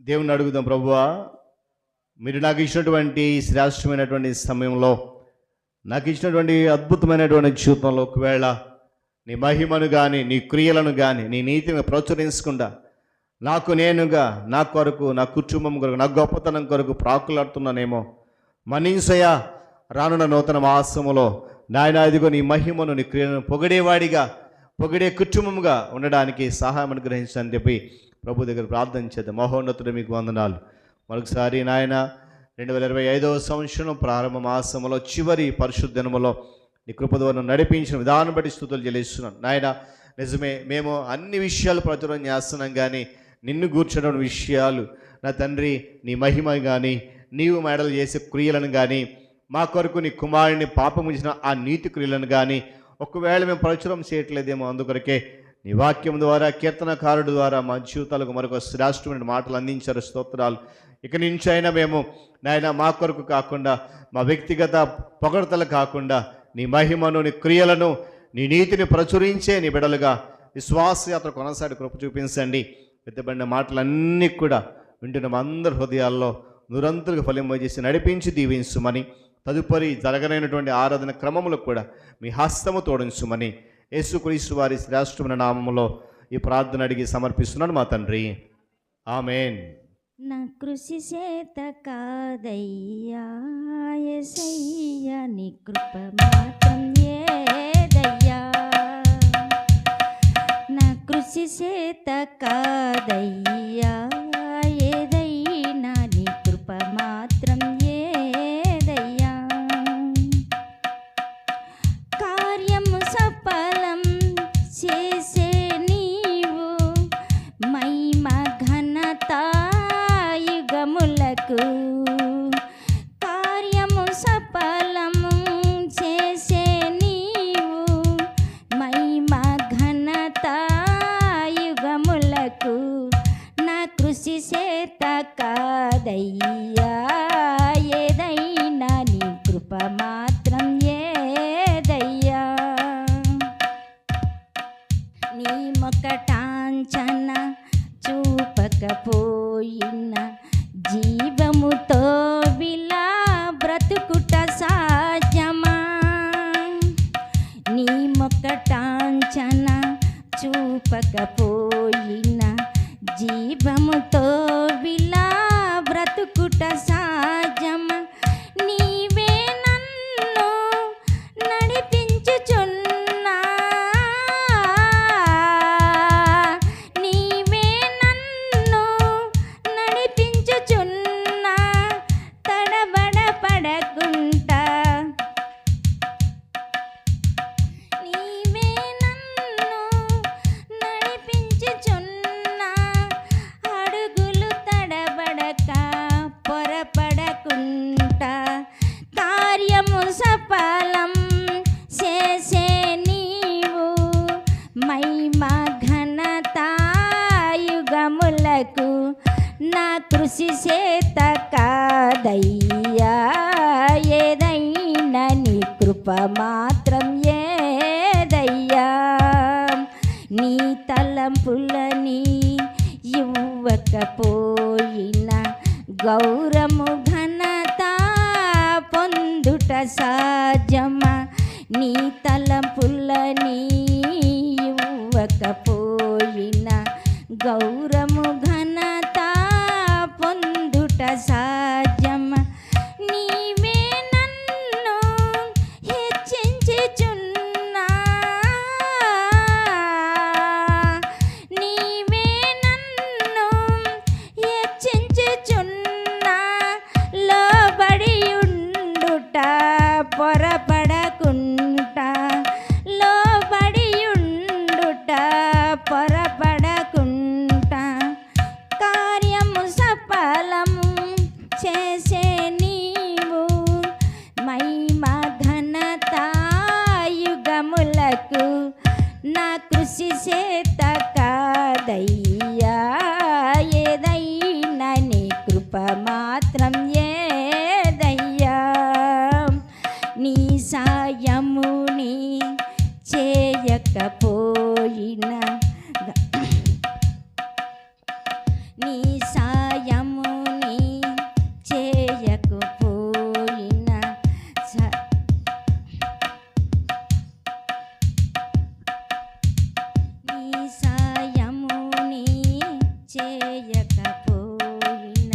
దేవుని అడుగుదాం, ప్రభువా మీరు నాకు ఇచ్చినటువంటి శ్రేష్టమైనటువంటి సమయంలో, నాకు ఇచ్చినటువంటి అద్భుతమైనటువంటి జీవితంలో ఒకవేళ నీ మహిమను కానీ, నీ క్రియలను కానీ, నీ నీతిని ప్రచురించకుండా నాకు నేనుగా, నా కొరకు, నా కుటుంబం కొరకు, నా గొప్పతనం కొరకు ప్రాకులాడుతున్నానేమో, మనిషయ్యా రానున్న నూతన మాసములో నాయన ఇదిగో నీ మహిమను, నీ క్రియలను పొగిడేవాడిగా, పొగిడే కుటుంబంగా ఉండడానికి సహాయం అనుగ్రహించని చెప్పి ప్రభు దగ్గర ప్రార్థన చేద్దాం. మహోన్నతుడు మీకు వందనాలు. మరొకసారి నాయన 2025వ సంవత్సరం ప్రారంభ మాసములో చివరి పరిశుద్ధ దినములో నీ కృప ద్వారా నడిపించిన విధానం బట్టి స్తుతులు చెల్లిస్తున్నాను. నాయన నిజమే, మేము అన్ని విషయాలు ప్రచురం చేస్తున్నాం, కానీ నిన్ను కూర్చున్న విషయాలు నా తండ్రి, నీ మహిమ కానీ, నీవు మెడలు చేసే క్రియలను కానీ, మా కొరకు నీ కుమారుని పాపము చేసిన ఆ నీతి క్రియలను కానీ ఒకవేళ మేము ప్రచురం చేయట్లేదేమో, అందుకొరకే నీ వాక్యం ద్వారా, కీర్తనకారుడు ద్వారా మా జీవితాలకు మరొక శ్రేష్టమైన మాటలు అందించారు. స్తోత్రాలు. ఇక నుంచి అయినా మేము నాయన మా కొరకు కాకుండా, మా వ్యక్తిగత పొగడతలు కాకుండా, నీ మహిమను, నీ క్రియలను, నీ నీతిని ప్రచురించే నీ బిడలుగా విశ్వాసయాత్ర కొనసాగి కృప చూపించండి. ఎత్తబడిన మాటలన్నీ కూడా వింటున్న అందరి హృదయాల్లో నిరంతరంగా ఫలింపజేసి నడిపించి దీవించుమని, తదుపరి జరగనైనటువంటి ఆరాధన క్రమములు కూడా మీ హస్తము తోడించుమని యేసుక్రీస్తు వారి శ్రేష్టమైన నామములో ఈ ప్రార్థన అడిగి సమర్పిస్తున్నాను మా తండ్రి. ఆమేన్. నా కృషి చేత కాదయ్యా యేసయ్యా, నీ కృప మాత్రం ఏదయ్యా. కృషి చేత కాదయ్యా, ఏదైనా నీ కృప మాత్రం ఏదయ్యా. కార్యము సఫలం చేసే నీవు, మహిమ ఘనత యుగములకు. కార్యము సఫలము చేసే నీవు, మహిమ ఘనత యుగములకు. నా కృషి చేత కాదయ్యా, ఏదైనా నీ కృప మాత్రం ఏదయ్యా. నీ మొకటాంచన చూపకపోయిన జీవముతో విలా బ్రతుకుట సాధ్యమా. నీ మొకటాంచన చూపకపోయిన జీవముతో విలా బ్రతుకుట సాధ్యమా. నీవే నన్ను నడిపించుచున్నా, నీవే నన్ను నడిపించుచున్నా, తడబడపడకుంటా. నీవే నన్ను నడిపించుచున్నా, అడుగులు తడబడక పొరపడకుంటా. కార్యము సఫలం చేసే నీవు, మహిమ ఘనత యుగములకు. నా కృషి చేత కాదయ్యా, ఏదైనా నీ కృప మాత్రం ఏదయ్యా. నీ తలంపులని ఇవ్వకపోయిన గౌరము ఘనత పొందుట సాధ్యమా. నీ తలంపులని ఇవ్వకపోయిన గౌరము ఘనత పొందుట సాధ్యమా. నీవే నన్ను హెచ్చించుచున్నా, నీవే నన్ను హెచ్చించుచున్నా, లోబడి ఉండుట పొరపడకుంటా, లోబడి ఉండుట పొరపడకుంటా. కార్యము సఫలము చేసే నీవు, మహిమ ఘనత యుగములకు. నా కృషి చేత కాదయ్యా, ఏదైనా నీ కృప మాత్రం ఏదయ్యా. నీ సాయముని చేయకపోయిన, నీ సాయముని చేయకపోయిన నీ సాయముని చేయకపోయిన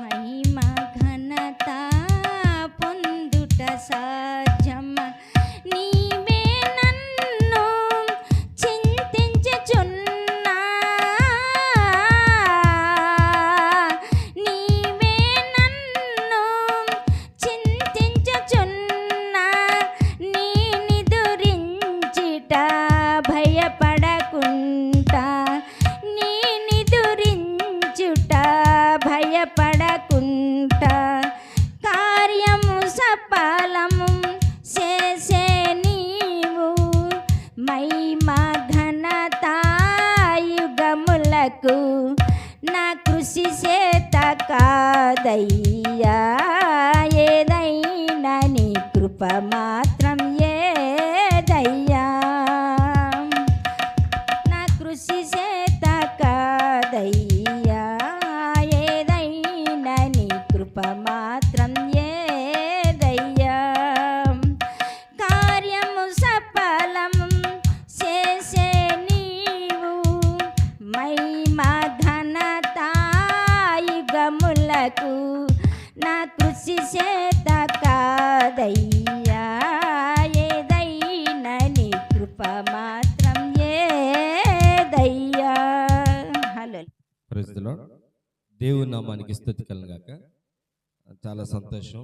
మహిమ ఘనత పొందుట సాధ్యమా. నీవే నన్ను చింతించుచున్నా, నీవే నన్ను చింతించుచున్నా, నీ నిదురించిట భయపడకుంటా, నీ నిదురించుట భయపడకుంటా. కార్యము సఫలము చేసే నీవు, మహిమ ఘనత యుగములకు. నా కృషి చేత కాదయ్యా, ఏదైనా నీ కృప మాత్రం ఏదయ్యా. నా కృషి చేత కాదయ్యా, ఏదైనా నీ కృప మాత్రం ఏదయ్యా. కార్యము సఫలము చేసే నీవు, మహిమ ఘనత యుగములకు. నా కృషి చేత కాదయ్యా, ఏదైనా నీ కృప మాత్రం ఏదయ్యా. Praise the lord. దేవుని నామానికి స్తుతి కలుగుగాక. చాలా సంతోషం.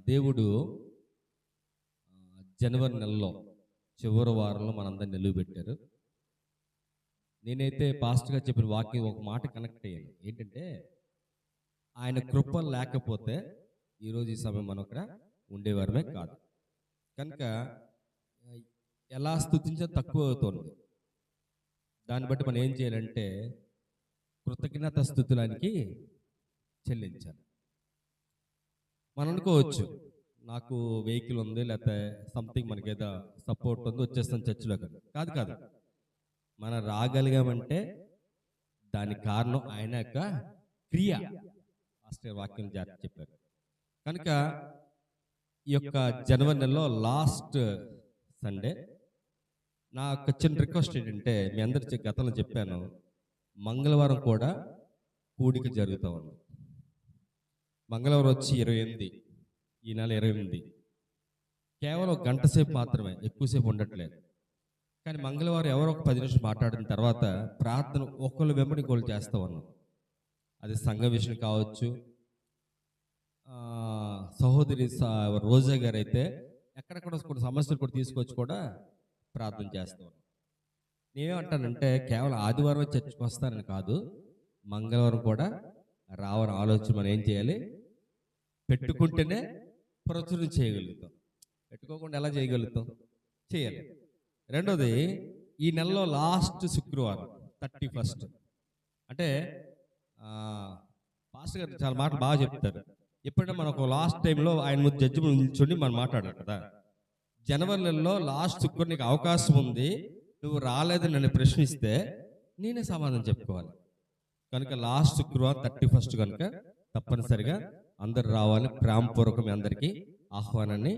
దేవుడు జనవరి నెలలో చివరి వారంలో మనందరిని నిలువబెట్టారు. నేనైతే పాస్ట్గా చెప్పిన వాక్యం ఒక మాట కనెక్ట్ అయ్యాను. ఏంటంటే, ఆయన కృప లేకపోతే ఈరోజు ఈ సమయం మనం ఇక్కడ ఉండేవారమే కాదు. కనుక ఎలా స్తుతించా తక్కువ అవుతుంది. దాన్ని బట్టి మనం ఏం చేయాలంటే కృతజ్ఞత స్తుతులానికి చెల్లించాలి. మనం అనుకోవచ్చు, నాకు వెహికల్ ఉంది, లేకపోతే సంథింగ్ మనకి ఏదో సపోర్ట్ ఉంది, వచ్చేస్తాం చర్చిలో. కాదు కాదు, మనం రాగలిగామంటే దానికి కారణం ఆయన యొక్క క్రియ. మాస్టర్ వాక్యం జాగ్రత్త చెప్పారు. కనుక ఈ యొక్క జనవరి నెలలో లాస్ట్ సండే నా యొక్క చిన్న రిక్వెస్ట్ ఏంటంటే, మీ అందరి గతంలో చెప్పాను, మంగళవారం కూడా కూడిక జరుగుతూ ఉంది. మంగళవారం వచ్చి 28, ఈ నెల 28. కేవలం గంట సేపు మాత్రమే, ఎక్కువసేపు ఉండట్లేదు. కానీ మంగళవారం ఎవరో ఒక 10 నిమిషాలు మాట్లాడిన తర్వాత ప్రార్థన ఒకళ్ళు వెంబడి ఇంకోళ్ళు చేస్తూ ఉన్నాం. అది సంఘ విషయం కావచ్చు. సహోదరి రోజా గారు అయితే ఎక్కడెక్కడ కొన్ని సమస్యలు కూడా తీసుకొచ్చి కూడా ప్రార్థన చేస్తూ ఉన్నాం. నేనేమంటానంటే, కేవలం ఆదివారం చర్చకు వస్తానని కాదు, మంగళవారం కూడా రావని ఆలోచన మనం ఏం చేయాలి, పెట్టుకుంటేనే ప్రచురణ చేయగలుగుతాం. పెట్టుకోకుండా ఎలా చేయగలుగుతాం? చేయాలి. రెండోది, ఈ నెలలో లాస్ట్ శుక్రవారం 31. అంటే పాస్టర్ గారు చాలా మాటలు బాగా చెప్తారు. ఎప్పుడైనా మనకు లాస్ట్ టైంలో ఆయన ముందు జడ్జి ముందు నిల్చొని మనం మాట్లాడాలి కదా. జనవరి నెలలో లాస్ట్ శుక్రవారం నీకు అవకాశం ఉంది, నువ్వు రాలేదని నన్ను ప్రశ్నిస్తే నేనే సమాధానం చెప్పుకోవాలి. కనుక లాస్ట్ శుక్రవారం 31 కనుక తప్పనిసరిగా అందరు రావాలి. ప్రేమపూర్వకం మీ అందరికీ ఆహ్వానాన్ని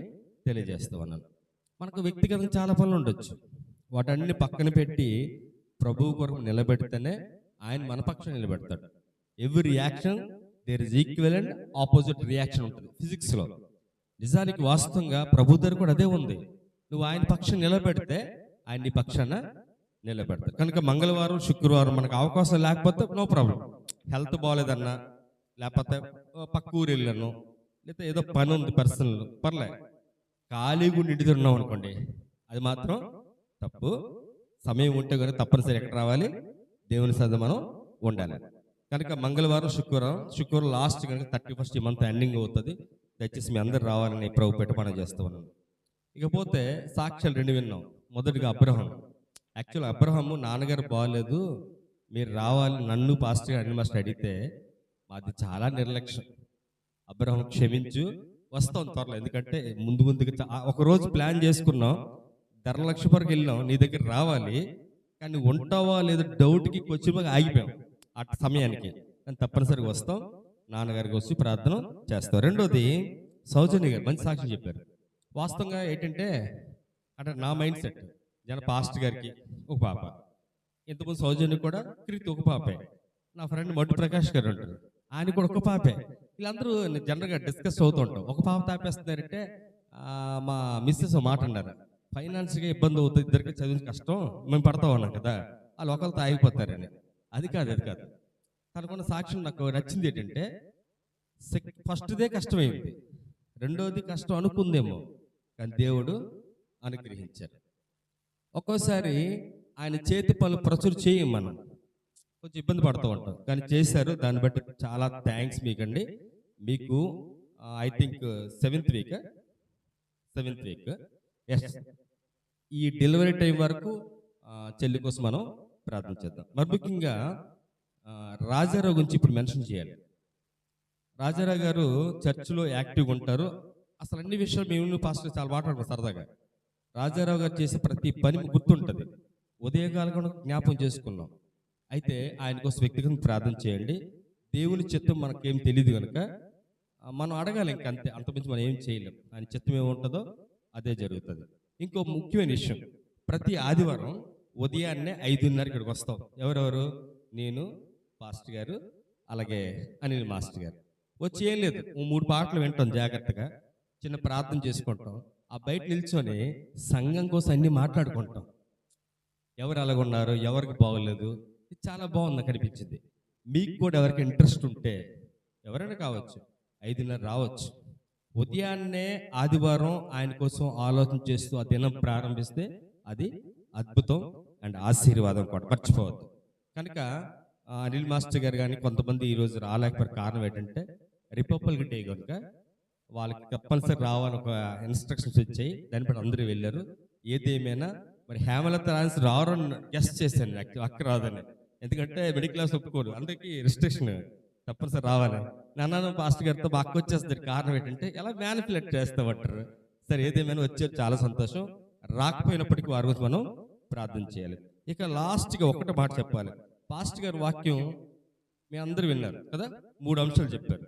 తెలియజేస్తూ ఉన్నాను. మనకు వ్యక్తిగతంగా చాలా పనులు ఉండొచ్చు, వాటన్ని పక్కన పెట్టి ప్రభువు కొరకు నిలబెడితేనే ఆయన మన పక్షం నిలబెడతాడు. Every reaction there is equal and opposite reaction ఉంటుంది ఫిజిక్స్లో. నిజానికి వాస్తవంగా ప్రభు దగ్గర కూడా అదే ఉంది. నువ్వు ఆయన పక్షం నిలబెడితే ఆయన నీ పక్షాన నిలబెడతాడు. కనుక మంగళవారం శుక్రవారం మనకు అవకాశం లేకపోతే నో ప్రాబ్లం. హెల్త్ బాగాలేదన్నా, లేకపోతే పక్క ఊరు వెళ్ళాను, లేకపోతే ఏదో పని ఉంది పర్సనల్, పర్లేదు. ఖాళీగా ఇంటి తిన్నాం అనుకోండి, అది మాత్రం తప్పు. సమయం ఉంటే కనుక తప్పనిసరి ఎక్కడ రావాలి, దేవుని సన్నిధిలో మనం ఉండాలి. కనుక మంగళవారం శుక్రవారం లాస్ట్ కనుక 31 ఈ మంత్ ఎండింగ్ అవుతుంది. దయచేసి మీ అందరు రావాలని ప్రభు పెట్టమని చేస్తూ ఉన్నాను. ఇకపోతే సాక్ష్యాలు 2 విన్నాం. మొదటిగా అబ్రహాం. యాక్చువల్ అబ్రహాము నాన్నగారు బాగాలేదు, మీరు రావాలి, నన్ను పాస్టర్ అన్ని మాస్టర్ అడిగితే మాది చాలా నిర్లక్ష్యం. అబ్రహాం క్షమించు, వస్తాం త్వరలో. ఎందుకంటే ముందుగా ఒకరోజు ప్లాన్ చేసుకున్నాం, 1,00,000 వరకు వెళ్ళాం, నీ దగ్గర రావాలి, కానీ ఉంటావా లేదా డౌట్కి కొంచెం ఆగిపోయాం ఆ సమయానికి. కానీ తప్పనిసరిగా వస్తాం, నాన్నగారికి వచ్చి ప్రార్థన చేస్తాం. రెండోది, సౌజన్య గారు మంచి సాక్ష్యం చెప్పారు. వాస్తవంగా ఏంటంటే, అంటే నా మైండ్ సెట్, పాస్టర్ గారికి ఒక పాప, ఇంతకుముందు సౌజన్య కూడా క్రీతి ఒక పాపే, నా ఫ్రెండ్ మట్టు ప్రకాష్ గారు ఉంటారు, ఆయన కూడా ఒక పాపే. వీళ్ళందరూ జనరల్గా డిస్కస్ అవుతుంటాం. ఒక పాప తాపేస్తున్నారంటే మా మిస్సెస్ మాట అన్నారు, ఫైనాన్స్గా ఇబ్బంది అవుతుంది, ఇద్దరికి చదివిన కష్టం, మేము పడతా ఉన్నాం కదా, వాళ్ళు ఒకరితో ఆగిపోతారని. అది కాదు. తనకున్న సాక్ష్యం నాకు నచ్చింది ఏంటంటే, ఫస్ట్దే కష్టమైంది, రెండోది కష్టం అనుకుందేమో, కానీ దేవుడు అనుగ్రహించారు. ఒక్కోసారి ఆయన చేతి పనులు ప్రచుర చేయం, మనం కొంచెం ఇబ్బంది పడుతూ ఉంటాం, కానీ చేశారు. దాన్ని బట్టి చాలా థ్యాంక్స్ మీకండి. మీకు I think 7th week yes, ఈ డెలివరీ టైం వరకు చెల్లి కోసం మనం ప్రార్థన చేద్దాం. మరి ముఖ్యంగా రాజారావు గురించి ఇప్పుడు మెన్షన్ చేయాలి. రాజారావు గారు చర్చిలో యాక్టివ్గా ఉంటారు. అసలు అన్ని విషయాలు మేము పాస్టర్ చాలా మాట్లాడుతాం సరదాగా. రాజారావు గారు చేసే ప్రతి పని గుర్తుంటుంది. ఉదయకాలం కూడా జ్ఞాపకం చేసుకున్నాం. అయితే ఆయన కోసం వ్యక్తిగతంగా ప్రార్థన చేయండి. దేవుని చిత్తం మనకేం తెలియదు కనుక మనం అడగాలి, ఇంకంతే, అంతకుమించి మనం ఏం చేయలేం. ఆయన చిత్తం ఏముంటుందో అదే జరుగుతుంది. ఇంకో ముఖ్యమైన విషయం, ప్రతి ఆదివారం ఉదయాన్నే 5:30 ఇక్కడికి వస్తాం. ఎవరెవరు? నేను, పాస్టర్ గారు, అలాగే అనిల్ మాస్టర్ గారు. వచ్చి ఏం లేదు, 3 పాటలు వింటాం జాగ్రత్తగా, చిన్న ప్రార్థన చేసుకుంటాం. ఆ బయట నిల్చొని సంఘం కోసం అన్ని మాట్లాడుకుంటాం. ఎవరు అలాగున్నారు, ఎవరికి బాగోలేదు, ఇది చాలా బాగుంది కనిపించింది. మీకు కూడా ఎవరికి ఇంట్రెస్ట్ ఉంటే ఎవరైనా కావచ్చు, 5:30 రావచ్చు. ఉదయాన్నే ఆదివారం ఆయన కోసం ఆలోచన చేస్తూ ఆ దినం ప్రారంభిస్తే అది అద్భుతం అండ్ ఆశీర్వాదం కూడా, మర్చిపోవద్దు. కనుక అనిల్ మాస్టర్ గారు కానీ కొంతమంది ఈరోజు రాలేకపోయిన కారణం ఏంటంటే రిపబ్లిక్ డే కనుక వాళ్ళకి తప్పనిసరి రావాలని ఒక ఇన్స్ట్రక్షన్స్ వచ్చాయి. దాన్ని బట్టి అందరూ వెళ్ళారు. ఏదేమైనా మరి హేమలత రారని గెస్ట్ చేశాను, అక్క రాదని. ఎందుకంటే మిడిల్ క్లాస్ ఒప్పుకోరు, అందరికీ రిస్ట్రిక్షన్, తప్పనిసరి రావాలి. నాన్న పాస్టర్ గారితో మా అక్క వచ్చేస్తుంది. కారణం ఏంటంటే ఎలా మ్యానిపులేట్ చేస్తామంటారు. సరే ఏదేమైనా వచ్చారు, చాలా సంతోషం. రాకపోయినప్పటికీ వారి గురించి మనం ప్రార్థన చేయాలి. ఇక లాస్ట్గా ఒకటి మాట చెప్పాలి. పాస్టర్ గారి వాక్యం మీ అందరూ విన్నారు కదా, 3 అంశాలు చెప్పారు.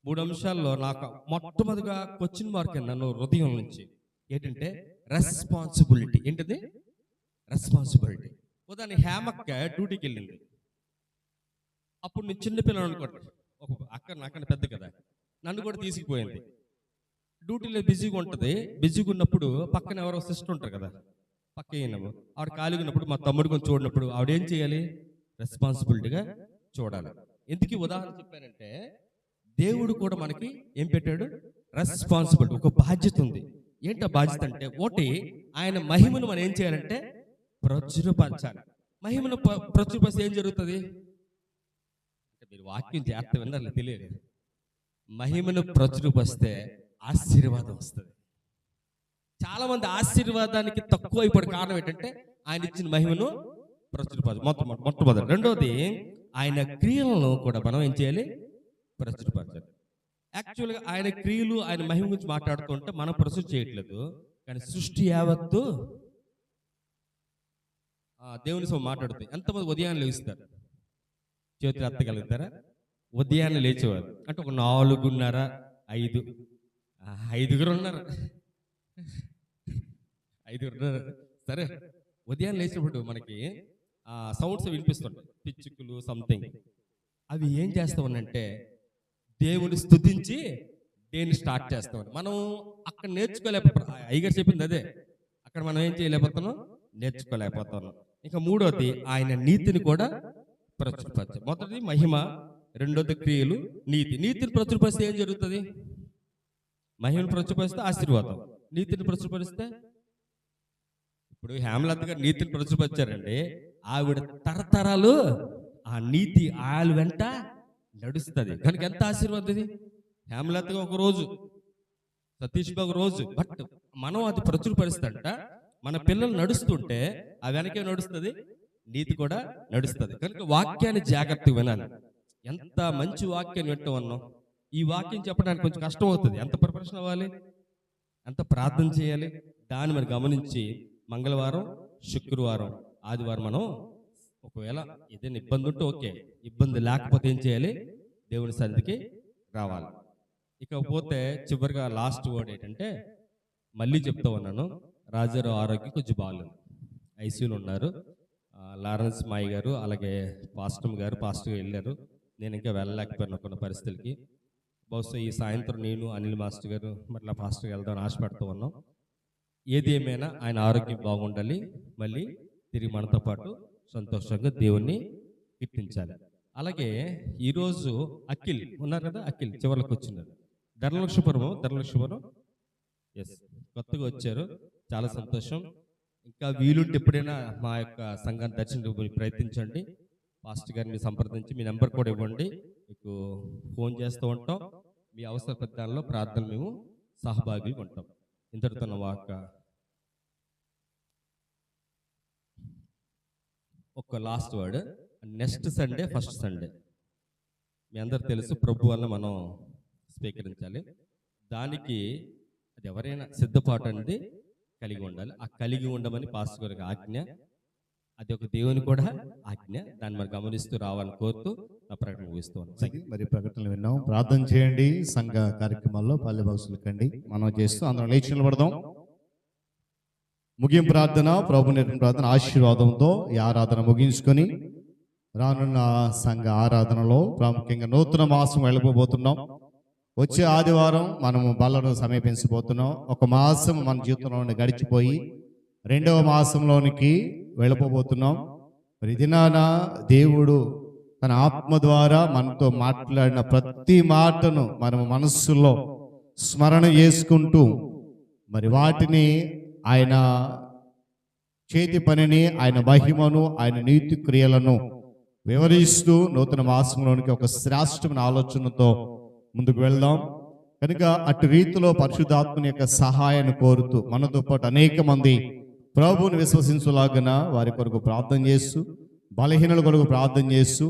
3 అంశాల్లో నాకు మొట్టమొదటిగా క్వశ్చన్ మార్క్ నన్ను హృదయం నుంచి ఏంటంటే రెస్పాన్సిబిలిటీ. ఏంటిది? రెస్పాన్సిబిలిటీ. ఉదాహరణ హేమక్క డ్యూటీకి వెళ్ళింది. అప్పుడు నేను చిన్నపిల్లలు అనుకోండి, ఒక అక్క నాకన్నా పెద్ద కదా, నన్ను కూడా తీసుకుపోయింది. డ్యూటీలో బిజీగా ఉంటుంది. బిజీగా ఉన్నప్పుడు పక్కన ఎవరో సిస్టర్ ఉంటారు కదా, పక్క అయినాము ఆవిడ ఖాళీగా ఉన్నప్పుడు, మా తమ్ముడు కొంచెం చూడనప్పుడు ఆవిడ ఏం చేయాలి? రెస్పాన్సిబిలిటీగా చూడాలి. ఎందుకు ఉదాహరణ చెప్పానంటే దేవుడు కూడా మనకి ఏం పెట్టాడు? రెస్పాన్సిబిలిటీ, ఒక బాధ్యత ఉంది. ఏంటి ఆ బాధ్యత అంటే, ఒకటి ఆయన మహిమను మనం ఏం చేయాలంటే ప్రచురపరచాలి. మహిమను ప్రచురపరిస్తే ఏం జరుగుతుంది? మీరు వాక్యం జాగ్రత్త విన్నారో తెలియదు. మహిమను ప్రచురపరిస్తే ఆశీర్వాదం వస్తుంది. చాలా మంది ఆశీర్వాదానికి తక్కువ అయిపోయిన కారణం ఏంటంటే ఆయన ఇచ్చిన మహిమను ప్రచురపరచాలి. మొట్టమొదటి. రెండోది ఆయన క్రియలను కూడా మనం ఏం చేయాలి? ప్రచురపరచాలి. యాక్చువల్గా ఆయన క్రియలు, ఆయన మహిమ గురించి మాట్లాడుతుంటే మనం ప్రచుర చేయట్లేదు, కానీ సృష్టి యావత్తు దేవుని సమ మాట్లాడుతుంది. ఎంతమంది ఉదయాన్నే లేస్తారు? చేతులు ఎత్తగలుగుతారా? ఉదయాన్నే లేచేవారు అంటే ఒక 4:30, 5, 5 ఉన్నారు. 5 ఉన్నారు. సరే, ఉదయాన్నే లేచినప్పుడు మనకి సౌండ్స్ వినిపిస్తుంటాయి, పిచ్చుకులు సంథింగ్. అవి ఏం చేస్తామనంటే దేవుని స్తుతించి దేన్ని స్టార్ట్ చేస్తాం. మనం అక్కడ నేర్చుకోలేకపోతాం. అయ్యగారు చెప్పింది అదే, అక్కడ మనం ఏం చేయలేకపోతున్నాం? నేర్చుకోలేకపోతున్నాం. ఇంకా మూడోది ఆయన నీతిని కూడా ప్రచురపరచాలి. మొదటిది మహిమ, రెండోది క్రియలు, నీతి. నీతిని ప్రచురపరిస్తే ఏం జరుగుతుంది? మహిమను ప్రచురపరిస్తే ఆశీర్వాదం, నీతిని ప్రచురపరిస్తే, ఇప్పుడు హేమలత గారు నీతిని ప్రచురపరిచారండి. ఆవిడ తరతరాలు ఆ నీతి ఆయన వెంట నడుస్తుంది. కనుక ఎంత ఆశీర్వాదం ఇది! హేమలతగా ఒక రోజు, సతీష్ బాబు రోజు, బట్ మనం అది ప్రచురపరిస్తుంట మన పిల్లలు నడుస్తుంటే ఆ వెనకే నడుస్తుంది, నీతి కూడా నడుస్తుంది. కనుక వాక్యాన్ని జాగ్రత్తగా వినాలి. ఎంత మంచి వాక్యాన్ని వింటూ ఉన్నాం. ఈ వాక్యం చెప్పడానికి కొంచెం కష్టం అవుతుంది. ఎంత ప్రిపరేషన్ అవ్వాలి, ఎంత ప్రార్థన చేయాలి, దాన్ని మరి గమనించి మంగళవారం, శుక్రవారం, ఆదివారం మనం ఒకవేళ ఏదైనా ఇబ్బంది ఉంటే ఓకే, ఇబ్బంది లేకపోతే ఏం చేయాలి? దేవుని సన్నిధికి రావాలి. ఇకపోతే చివరిగా లాస్ట్ వర్డ్ ఏంటంటే, మళ్ళీ చెప్తా ఉన్నాను, రాజారావు ఆరోగ్యం కొంచెం బాగాలేదు, ఐసీయూలో ఉన్నారు. లారెన్స్ మాయి గారు అలాగే పాస్టర్ గారు వెళ్ళారు. నేను ఇంకా వెళ్ళలేకపోయాను కొన్ని పరిస్థితులకి. బహుశా ఈ సాయంత్రం నేను, అనిల్ మాస్టర్ గారు మళ్ళీ పాస్టర్ వెళ్దామని ఆశపడుతూ ఉన్నాం. ఏది ఏమైనా ఆయన ఆరోగ్యం బాగుండాలి, మళ్ళీ తిరిగి మనతో పాటు సంతోషంగా దేవుణ్ణి కీర్తించాలి. అలాగే ఈరోజు అఖిల్ ఉన్నారు కదా, అఖిల్ చివరికి వచ్చినారు. ధనలక్ష్మీపురం ఎస్, కొత్తగా వచ్చారు, చాలా సంతోషం. ఇంకా వీలుంటే ఎప్పుడైనా మా యొక్క సంఘాన్ని దర్శించడానికి ప్రయత్నించండి. పాస్టర్ గారిని మీ సంప్రదించి మీ నెంబర్ కూడా ఇవ్వండి, మీకు ఫోన్ చేస్తూ ఉంటాం. మీ అవసర పెద్దాల్లో ప్రార్థన మేము సహభాగి ఉంటాం. ఇంతటితో నా ఒక last word. Next Sunday, first Sunday మీ అందరు తెలుసు, ప్రభు వల్ల మనం స్వీకరించాలి. దానికి అది ఎవరైనా సిద్ధపాటు అనేది కలిగి ఉండాలి. ఆ కలిగి ఉండమని పాస్టర్ గారికి ఆజ్ఞ, అది ఒక దేవుని కూడా ఆజ్ఞ. దాన్ని మరి గమనిస్తూ రావాలని కోరుతూ నా ప్రకటన ముగిస్తున్నాను. మరి ప్రకటనలు విన్నాం. ప్రార్థన చేయండి. సంఘ కార్యక్రమాల్లో పల్లె బాక్సులు కండి మనం చేస్తూ అందరం లేచి నిలబడదాం. ముగింపు ప్రార్థన, ప్రభు నేర్పిన ప్రార్థన ఆశీర్వాదంతో ఈ ఆరాధన ముగించుకొని రానున్న సంఘ ఆరాధనలో ప్రాముఖ్యంగా నూతన మాసం వెళ్ళిపోబోతున్నాం. వచ్చే ఆదివారం మనము బలను సమీపించబోతున్నాం. ఒక మాసం మన జీవితంలో గడిచిపోయి రెండవ మాసంలోనికి వెళ్ళిపోబోతున్నాం. మరి దినాన దేవుడు తన ఆత్మ ద్వారా మనతో మాట్లాడిన ప్రతి మాటను మనం మనస్సులో స్మరణ చేసుకుంటూ మరి వాటిని ఆయన చేతి పనిని, ఆయన మహిమను, ఆయన నీతి క్రియలను వివరిస్తూ నూతన మాసంలోనికి ఒక శ్రేష్టమైన ఆలోచనతో ముందుకు వెళ్దాం. కనుక అటు రీతిలో పరిశుద్ధాత్మని యొక్క సహాయాన్ని కోరుతూ మనతో పాటు అనేక మంది ప్రభువుని విశ్వసించులాగన వారి కొరకు ప్రార్థన చేస్తూ, బలహీనల కొరకు ప్రార్థన చేస్తూ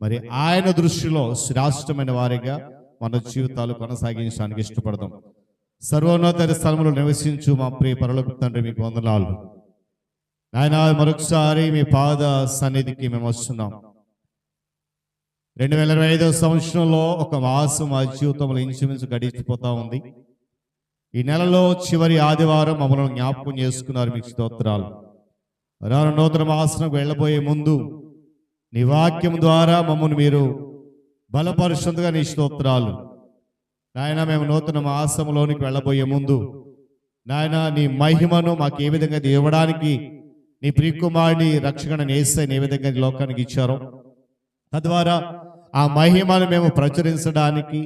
మరి ఆయన దృష్టిలో శ్రేష్టమైన వారిగా మన జీవితాలు కొనసాగించడానికి ఇష్టపడదాం. సర్వోన్నత స్థలంలో నివసించు మా ప్రియ పరలోకపు తండ్రి, మీకు వందనాలు నాయన. మరొకసారి మీ పాద సన్నిధికి మేము వస్తున్నాం. 2025 సంవత్సరంలో ఒక మాసం మా జీవితంలో ఇంచుమించు గడిచిపోతా ఉంది. ఈ నెలలో చివరి ఆదివారం మమ్మల్ని జ్ఞాపకం చేసుకున్నారు, మీకు స్తోత్రాలు. రాను నూతన మాసంకు వెళ్ళబోయే ముందు నీ వాక్యం ద్వారా మమ్మల్ని మీరు బలపరుషందుగా నీ స్తోత్రాలు నాయన. మేము నూతన మాసంలోనికి వెళ్ళబోయే ముందు నాయన నీ మహిమను మాకు ఏ విధంగా ఇవ్వడానికి నీ ప్రియకుమారుని రక్షకుని యేసయ్యను ఏ విధంగా లోకానికి ఇచ్చారో, తద్వారా ఆ మహిమను మేము ప్రచురించడానికి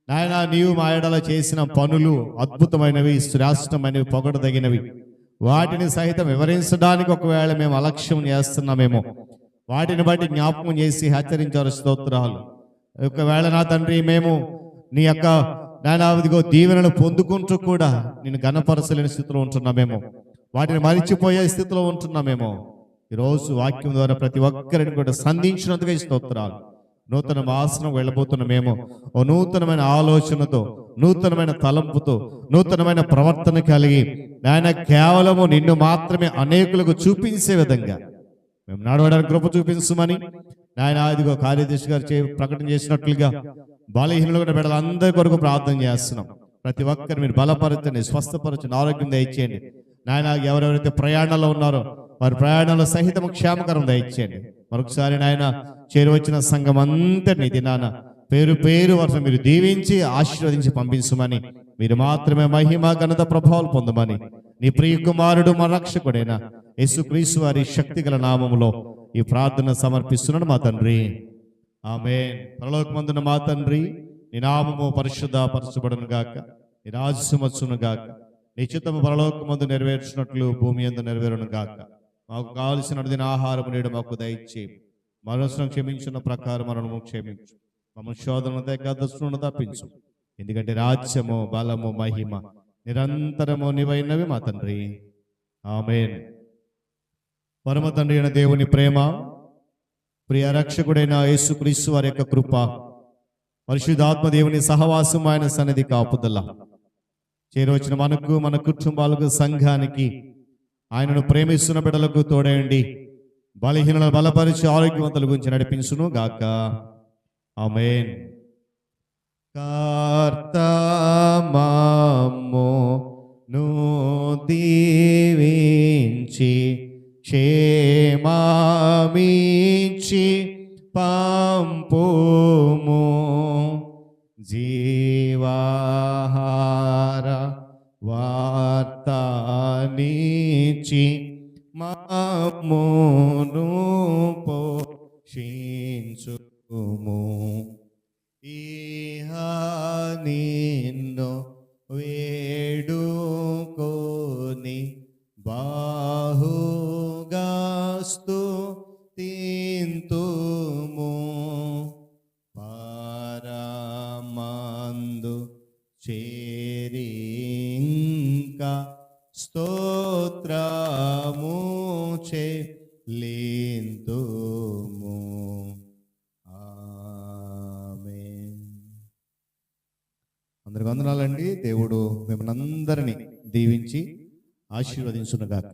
నాయన నీవు మా ఎడల చేసిన పనులు అద్భుతమైనవి, శ్రేష్టమైనవి, పొగడదగినవి, వాటిని సహితం వివరించడానికి ఒకవేళ మేము అలక్ష్యం చేస్తున్నామేమో వాటిని బట్టి జ్ఞాపకం చేసి హెచ్చరించారు, స్తోత్రాలు. ఒకవేళ నా తండ్రి మేము నీ యొక్క నానావిధిగో దీవెనలు పొందుకుంటూ కూడా నేను ఘనపరచలేని స్థితిలో ఉంటున్నామేమో, వాటిని మరిచిపోయే స్థితిలో ఉంటున్నామేమో, ఈరోజు వాక్యం ద్వారా ప్రతి ఒక్కరిని కూడా సంధించినందుగా స్తోత్రాలు. నూతన మాసనం వెళ్ళబోతున్నామేమో ఓ నూతనమైన ఆలోచనతో, నూతనమైన తలంపుతో, నూతనమైన ప్రవర్తన కలిగి ఆయన కేవలము నిన్ను మాత్రమే అనేకులకు చూపించే విధంగా మేము నడవడానికి కృప చూపించమని ఆయన ఇదిగో కార్యదర్శి గారు ప్రకటన చేసినట్లుగా బలహీనులుగా బిడ్డలందరి కొరకు ప్రార్థన చేస్తున్నాం. ప్రతి ఒక్కరు మీరు బలపరచండి, స్వస్థపరచండి, ఆరోగ్యం దయచేయండి నాయన. ఎవరెవరైతే ప్రయాణాల్లో ఉన్నారో వారి ప్రయాణాల్లో సహితం క్షేమకరం దయచేయండి. మరొకసారి నాయన చేరువచ్చిన సంఘం అంతటిని దినాన పేరు పేరు వరుస మీరు దీవించి ఆశీర్వదించి పంపించమని, మీరు మాత్రమే మహిమ ఘనత ప్రభావాలు పొందమని నీ ప్రియ కుమారుడు మా రక్షకుడైన యేసుక్రీస్తు వారి శక్తిగల నామములో ఈ ప్రార్థన సమర్పిస్తున్నాను మా తండ్రి, ఆమేన్. పరలోకమందున మా తండ్రి, నీ నామము పరిశుద్ధపరచబడును గాక, నీ రాజ్యం వచ్చును గాక, నీ చిత్తము పరలోకమందు నెరవేర్చినట్లు భూమి యందు నెరవేరును గాక. మాకు కావలసిన దిన ఆహారం నేడు మాకు దయచేయి, మనసును క్షమించిన ప్రకారం మనము క్షమించు, మమ్మల్ని శోధన దశను తప్పించు. ఎందుకంటే రాజ్యము, బలము, మహిమ నిరంతరము నీవైనవి మా తండ్రి, ఆమేన్. పరమ తండ్రి అయిన దేవుని ప్రేమ, ప్రియ రక్షకుడైన యేసుక్రీస్తు వారి యొక్క కృప, పరిశుద్ధాత్మ దేవుని సహవాసం, ఆయన సన్నిధి కాపుదల చేరవచ్చిన మనకు, మన కుటుంబాలకు, సంఘానికి, ఆయనను ప్రేమిస్తున్న బిడ్డలకు తోడేయండి, బలహీనలను బలపరిచి ఆరోగ్యవంతుల గురించి నడిపించును గాక, ఆమేన్. కర్తమమ్మును దీవించి క్షేమమిచ్చి పంపుము, జీవాహార వార్తనిచ్చి మమ్మును పోషించుము. ఇహ నిన్ను వేడుకొని బాహుగా స్తుతింతుము, పరమందు చేరింకా స్తోత్రము చెల్లింతుము, ఆమేన్. అందరికి వందనాలండి. దేవుడు మిమ్మల్ని అందరినీ దీవించి ఆశీర్వదించునుగాక.